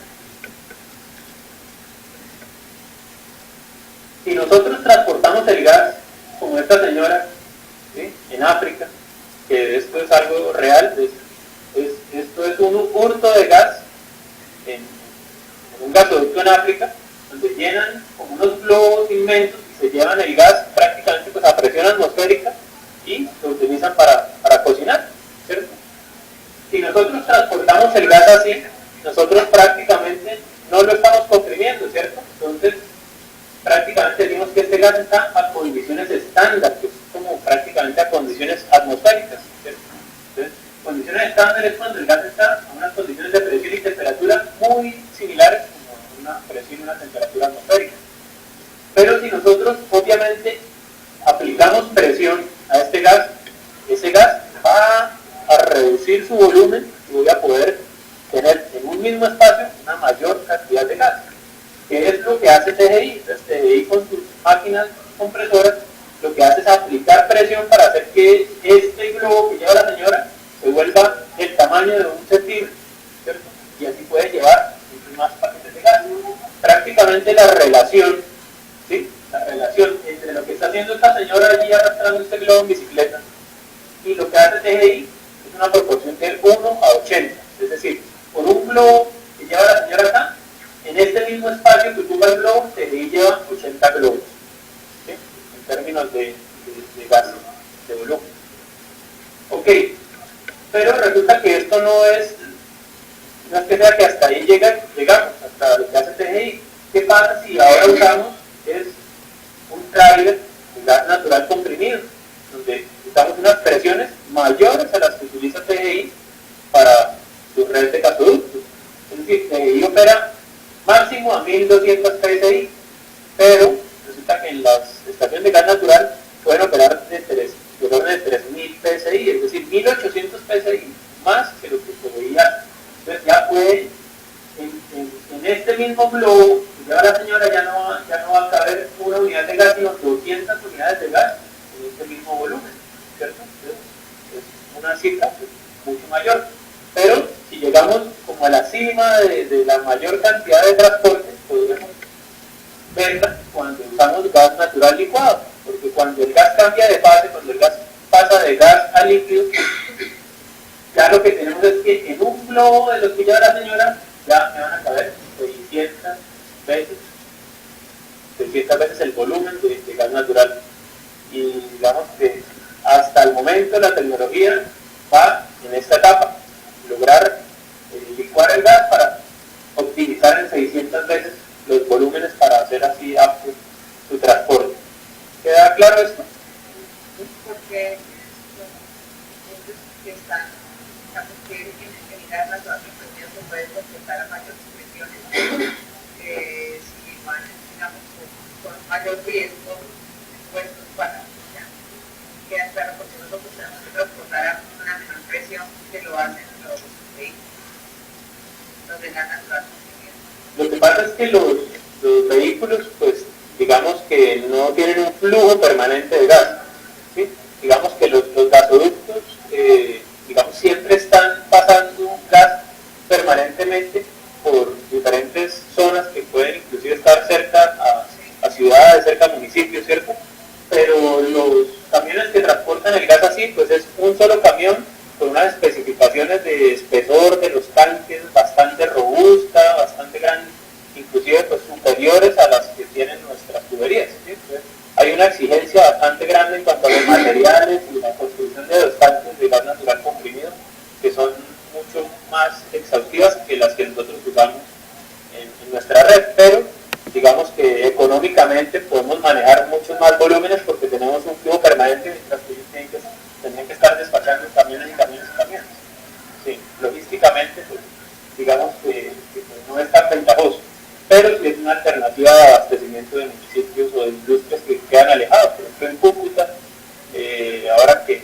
si nosotros transportamos el gas, como esta señora, ¿sí?, en África, que esto es algo real, esto es un hurto de gas en un gasoducto en África, donde llenan como unos globos inmensos y se llevan el gas prácticamente pues, a presión atmosférica y lo utilizan para cocinar, ¿cierto? Si nosotros transportamos el gas así, nosotros prácticamente no lo estamos comprimiendo, ¿cierto? Entonces, prácticamente decimos que este gas está a condiciones estándar, que es como prácticamente a condiciones atmosféricas, ¿cierto? Entonces, condiciones estándar es cuando el gas está a unas condiciones de presión y temperatura muy similares como una presión y una temperatura atmosférica. Pero si nosotros, obviamente, aplicamos presión a este gas, ese gas va a reducir su volumen y voy a poder tener en un mismo espacio una mayor cantidad de gas. ¿Qué es lo que hace TGI? Entonces, TGI con sus máquinas compresoras lo que hace es aplicar presión para hacer que este globo que lleva la señora se vuelva del tamaño de un centímetro, ¿cierto? Y así puede llevar muchos más paquetes de gas. Prácticamente la relación, ¿sí?, la relación entre lo que está haciendo esta señora allí arrastrando este globo en bicicleta y lo que hace TGI es una proporción de 1 a 80. Es decir, por un globo que lleva la señora acá, en este mismo espacio que ocupa el globo, TGI lleva 80 globos, ¿sí?, en términos de gas. de volumen. Ok, pero resulta que esto no es que sea que hasta ahí llegamos, hasta lo que hace TGI. ¿Qué pasa si ahora usamos un tráiler de gas natural comprimido, donde usamos unas presiones mayores a las que utiliza TGI para su red de gasoductos? Es decir, TGI opera máximo a 1200 PSI, pero resulta que en las estaciones de gas natural pueden operar de orden de 3000 PSI, es decir, 1800 PSI más que lo que TGI hace. Entonces ya puede, en este mismo globo que lleva la señora, ya no va a caber una unidad de gas, sino 200 unidades de gas en este mismo volumen, ¿cierto? Entonces, es una cifra mucho mayor. Pero si llegamos como a la cima de la mayor cantidad de transporte, podríamos verla cuando usamos gas natural licuado, porque cuando el gas cambia de fase, cuando el gas pasa de gas a líquido, ya lo que tenemos es que en un globo de los que lleva la señora, ya me van a caber 600 veces el volumen de gas natural. Y digamos que hasta el momento la tecnología va en esta etapa, lograr licuar el gas para optimizar en 600 veces los volúmenes para hacer así apto su transporte. ¿Queda claro esto? Porque ellos que están, que en gas natural se puede transportar a mayores presiones, si van, digamos, con mayor riesgo expuestos para, ya, queda claro, porque nosotros tenemos que transportar a una menor presión que lo hacen los vehículos, los de gas natural. Lo que pasa es que los vehículos, pues, digamos que no tienen un flujo permanente de gas, ¿sí? Digamos que los gasoductos, digamos, siempre están pasando gas permanentemente por diferentes zonas que pueden inclusive estar cerca a ciudades, cerca a municipios, ¿cierto? Pero los camiones que transportan el gas así, pues es un solo camión con unas especificaciones de espesor de los tanques bastante robusta, bastante grande, inclusive pues superiores a las que tienen nuestras tuberías, ¿sí? Entonces, hay una exigencia bastante grande en cuanto a los materiales y la construcción de los tanques de gas natural comprimido, que son mucho más exhaustivas que las que nosotros usamos en nuestra red, pero digamos que económicamente podemos manejar muchos más volúmenes porque tenemos un flujo permanente, mientras que ellos tienen que estar despachando camiones y camiones y camiones. Sí, logísticamente, pues, digamos que pues, no es tan ventajoso, pero sí es una alternativa de abastecimiento de municipios o de industrias que quedan alejados. Por ejemplo, en Cúcuta, ahora que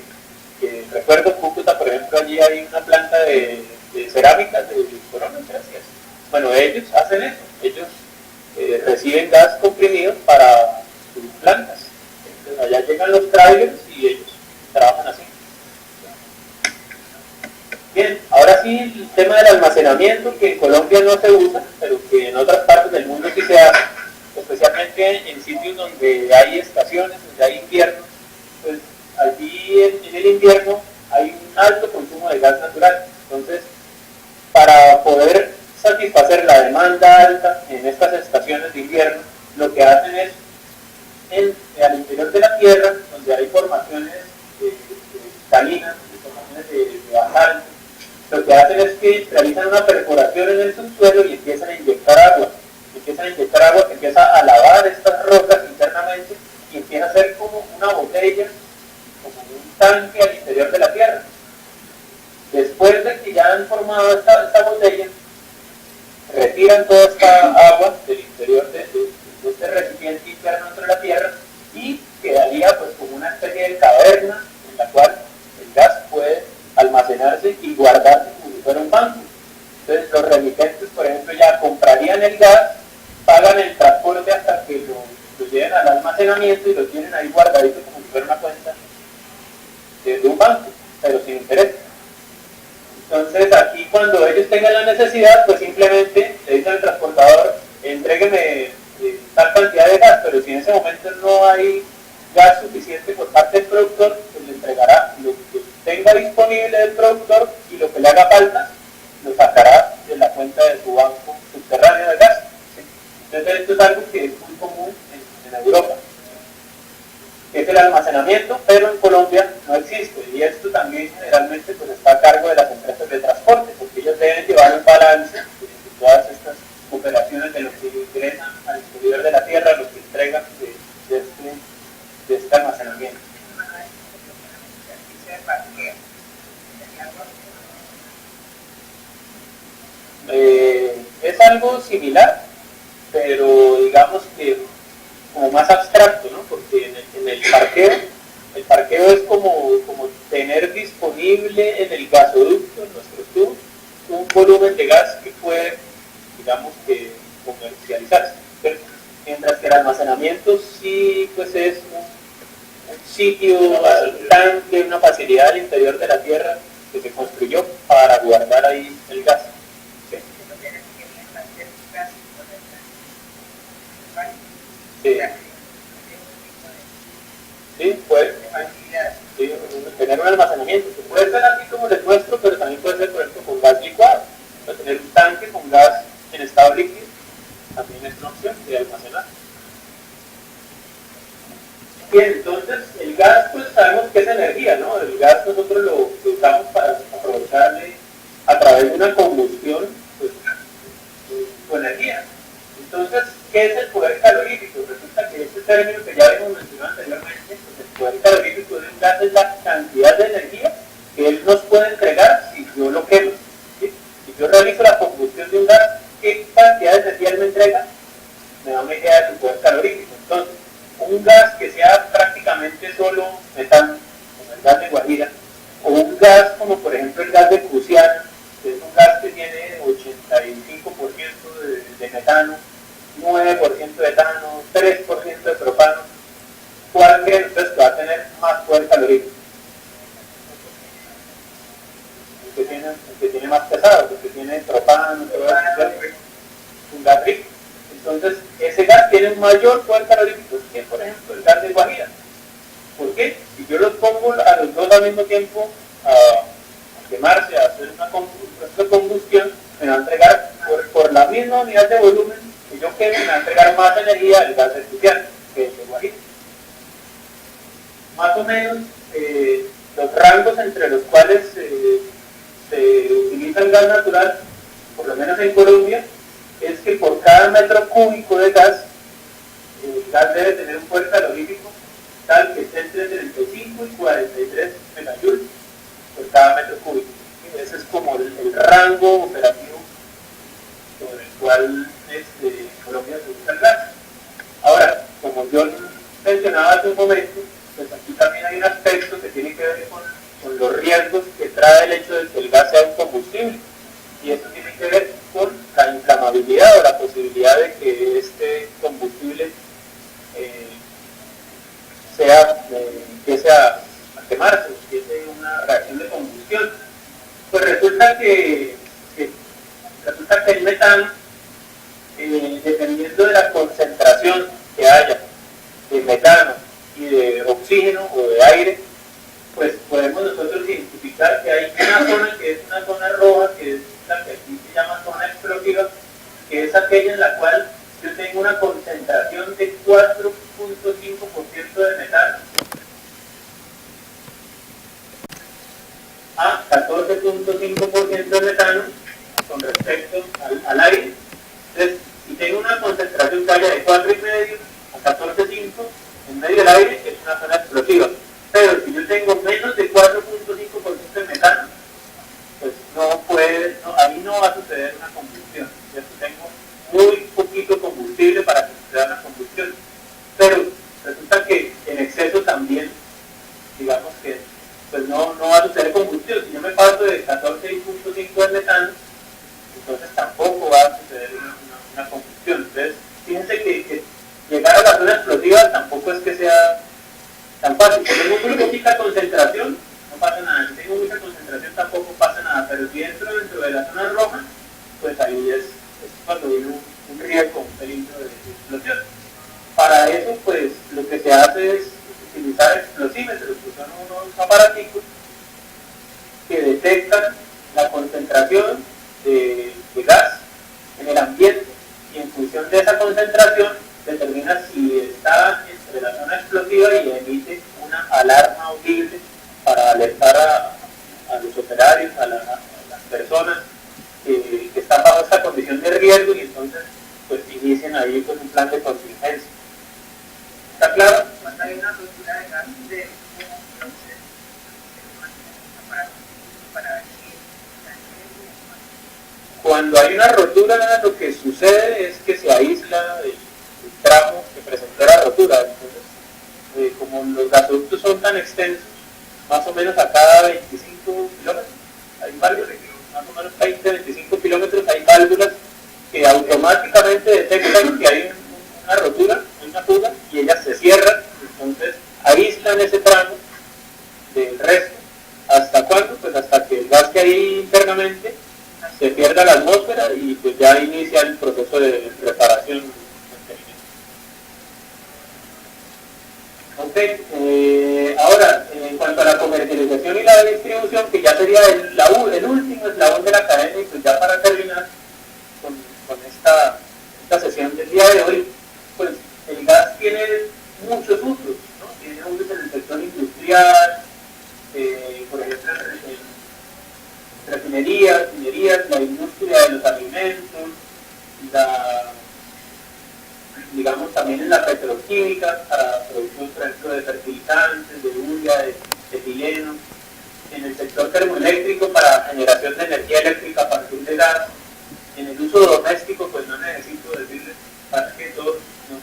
recuerdo Cúcuta, por ejemplo, allí hay una planta de cerámicas de Corona, gracias. Bueno, ellos hacen eso, ellos reciben gas comprimido para sus plantas. Entonces, allá llegan los trailers y ellos trabajan así. Bien, ahora sí el tema del almacenamiento, que en Colombia no se usa, pero que en otras partes del mundo sí se hace, especialmente en sitios donde hay estaciones, donde hay invierno. Pues allí en el invierno hay un alto consumo de gas natural. Entonces, para poder satisfacer la demanda alta en estas estaciones de invierno, lo que hacen es, al interior de la tierra, donde hay formaciones salinas, formaciones de basalto, lo que hacen es que realizan una perforación en el subsuelo y empiezan a inyectar agua. Que empieza a lavar estas rocas internamente y empieza a ser como una botella, como un tanque al interior de la tierra. Después de que ya han formado esta botella, retiran toda esta agua del interior de este recipiente interno dentro de la tierra y quedaría pues como una especie de caverna en la cual el gas puede almacenarse y guardarse como si fuera un banco. Entonces los remitentes, por ejemplo, ya comprarían el gas, pagan el transporte hasta que lo lleven al almacenamiento y lo tienen ahí guardadito como si fuera una cuenta de un banco, pero sin interés. Entonces aquí cuando ellos tengan la necesidad, pues simplemente le dicen al transportador, entrégueme tal cantidad de gas, pero si en ese momento no hay gas suficiente por parte del productor, pues le entregará lo que tenga disponible del productor y lo que le haga falta, lo sacará de la cuenta de su banco subterráneo de gas. ¿Sí? Entonces esto es algo que es muy común en Europa. que es el almacenamiento, pero en Colombia no existe, y esto también generalmente pues, está a cargo de las empresas de transporte, porque ellos deben llevar un balance de todas estas operaciones de lo que ingresan al exterior de la tierra, lo que entregan de este almacenamiento. Es algo similar, pero digamos que como más abstracto, ¿no? Porque en el parqueo es como tener disponible en el gasoducto, en nuestros tubos, un volumen de gas que puede, digamos que, comercializarse, ¿cierto? Mientras que el almacenamiento sí pues es un sitio, un tanque, una facilidad al interior de la tierra que se construyó para guardar ahí el gas. ¿Sí? Sí, puede tener un almacenamiento, que puede ser así como el nuestro, pero también puede ser, por ejemplo, con gas licuado. Puede tener un tanque con gas en estado líquido, también es una opción de almacenar. Bien, entonces el gas, pues sabemos que es energía, ¿no? El gas nosotros lo usamos para aprovecharle a través de una combustión, pues, su energía. Entonces, ¿qué es el poder calorífico? Resulta que este término que ya habíamos mencionado anteriormente, pues el poder calorífico de un gas es la cantidad de energía que él nos puede entregar si yo lo quemo. ¿Sí? Si yo realizo la combustión de un gas, ¿qué cantidad de energía él me entrega? Me da una idea de su poder calorífico. Entonces, un gas que sea prácticamente solo metano, como el gas de Guajira, o un gas como por ejemplo el gas de Prusiana, que es un gas que tiene 85% de metano, 9% de etano, 3% de propano, ¿cuál que entonces va a tener más poder calorífico? El que tiene más pesado, el que tiene propano, todo eso, un gas rico. Entonces, ese gas tiene un mayor poder calorífico que, por ejemplo, el gas de Guajira. ¿Por qué? Si yo los pongo a los dos al mismo tiempo a quemarse, a hacer una combustión, me va a entregar, por la misma unidad de volumen que yo queme, me va a entregar más energía el gas de Prusiana que el de Guajira. Más o menos, los rangos entre los cuales se utiliza el gas natural, por lo menos en Colombia, es que por cada metro cúbico de gas, el gas debe tener un poder calorífico tal que esté entre 35 y 43 megajoules por cada metro cúbico. Y ese es como el rango operativo sobre el cual Colombia se usa el gas. Ahora, como yo mencionaba hace un momento, pues aquí también hay un aspecto que tiene que ver con los riesgos que trae el hecho de que el gas sea un combustible. Y eso tiene que ver con la inflamabilidad o la posibilidad de que este combustible empiece a quemarse, empiece una reacción de combustión. Pues resulta que el metano, dependiendo de la concentración que haya de metano y de oxígeno o de aire, pues podemos nosotros identificar que hay una zona que es una zona roja, que es la que aquí se llama zona explosiva, que es aquella en la cual yo tengo una concentración de 4.5% de metano a 14.5% de metano con respecto al aire. Entonces, si tengo una concentración que haya de 4,5 a 14.5 en medio del aire, es una zona explosiva. Pero si yo tengo menos de 4.5% de metano, pues ahí no va a suceder una combustión. Yo tengo muy poquito combustible para que suceda una combustión. Pero resulta que en exceso también, digamos que pues no va a suceder combustión. Si yo me paso de 14.5 de metano, entonces tampoco va a suceder una combustión. Entonces, fíjense que llegar a la zona explosiva tampoco es que sea tan fácil. Si tengo muy poquita concentración, no pasa nada. Si tengo mucha concentración, tampoco pasa nada. Pero si entro dentro de la zona roja, pues ahí es cuando viene un riesgo, un peligro de explosión. Para eso, pues, lo que se hace es utilizar explosímetros, que son unos aparaticos que detectan la concentración de gas en el ambiente, y en función de esa concentración determina si está entre la zona explosiva y emite inicien ahí pues un plan de contingencia. ¿Está claro? Cuando hay una ruptura de gas de para ver si cuando hay una rotura, lo que sucede es que se aísla el tramo que presentó la rotura. Entonces, como los gasoductos son tan extensos, más o menos a cada 25 kilómetros, hay válvulas, más o menos 20-25 kilómetros, hay válvulas que automáticamente detectan que hay una rotura, una fuga, y ellas se cierran, entonces aíslan ese tramo del resto. ¿Hasta cuándo? Pues hasta que el gas que hay internamente se pierda la atmósfera y pues ya inicia el proceso de reparación. Ok, ahora, en cuanto a la comercialización y la distribución, que ya sería el último eslabón de la cadena, y pues ya para terminar con esta sesión del día de hoy, pues el gas tiene muchos usos, ¿no? Tiene usos en el sector industrial, por ejemplo, en refinerías, minerías, la industria de los alimentos, digamos también en la petroquímica, para producción, por ejemplo, de fertilizantes, de urea, de etileno, en el sector termoeléctrico para generación de energía eléctrica a partir de gas, en el uso doméstico, pues no necesito decirles para que todos nos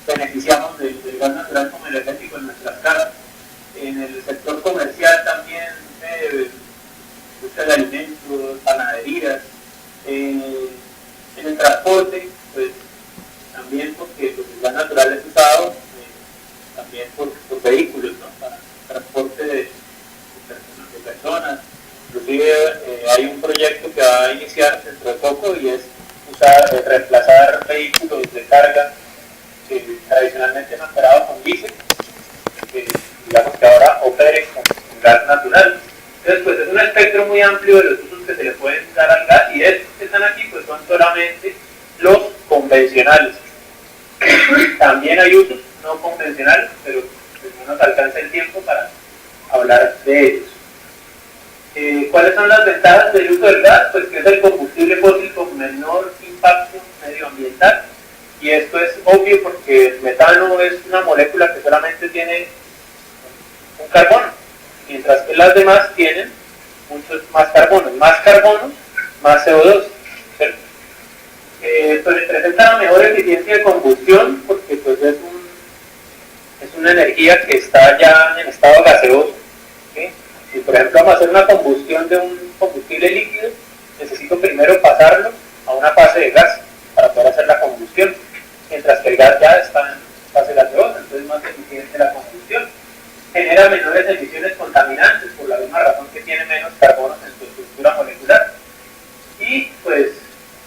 beneficiamos del gas natural como energético en nuestras casas, en el sector comercial también, industria de alimentos, panaderías, en el transporte, pues también porque pues, el gas natural es usado también por vehículos, ¿no? Para transporte de personas. Inclusive hay un proyecto que va a iniciar dentro de poco y es reemplazar vehículos de carga que tradicionalmente han operado con diésel, que digamos que ahora operen con gas natural. Entonces, pues es un espectro muy amplio de los usos que se le pueden dar al gas, y estos que están aquí pues son solamente los convencionales. También hay usos no convencionales, pero pues no nos alcanza el tiempo para hablar de ellos. ¿Cuáles son las ventajas del uso del gas? Pues que es el combustible fósil con menor impacto medioambiental, y esto es obvio porque el metano es una molécula que solamente tiene un carbono, mientras que las demás tienen muchos más carbonos, más CO2. Pues presenta una mejor eficiencia de combustión porque pues es una energía que está ya en estado gaseoso, ¿sí? Si por ejemplo vamos a hacer una combustión de un combustible líquido, necesito primero pasarlo a una fase de gas para poder hacer la combustión, mientras que el gas ya está en fase gaseosa, entonces es más eficiente la combustión. Genera menores emisiones contaminantes por la misma razón que tiene menos carbonos en su estructura molecular. Y pues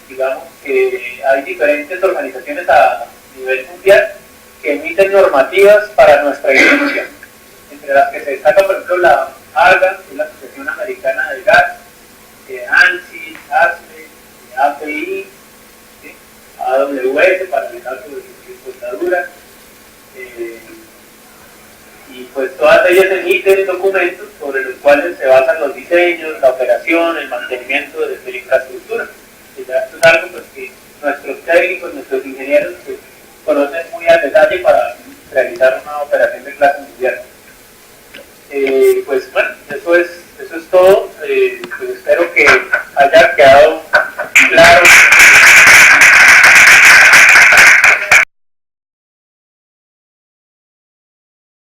digamos que hay diferentes organizaciones a nivel mundial que emiten normativas para nuestra industria, entre las que se destaca por ejemplo la ARGA, que es la Asociación Americana del Gas, ANSI, ASME, API, ¿sí? AWS para el caso de soldadura, y pues todas ellas emiten documentos sobre los cuales se basan los diseños, la operación, el mantenimiento de la infraestructura. Esto es algo pues, que nuestros técnicos, nuestros ingenieros pues, conocen muy al detalle para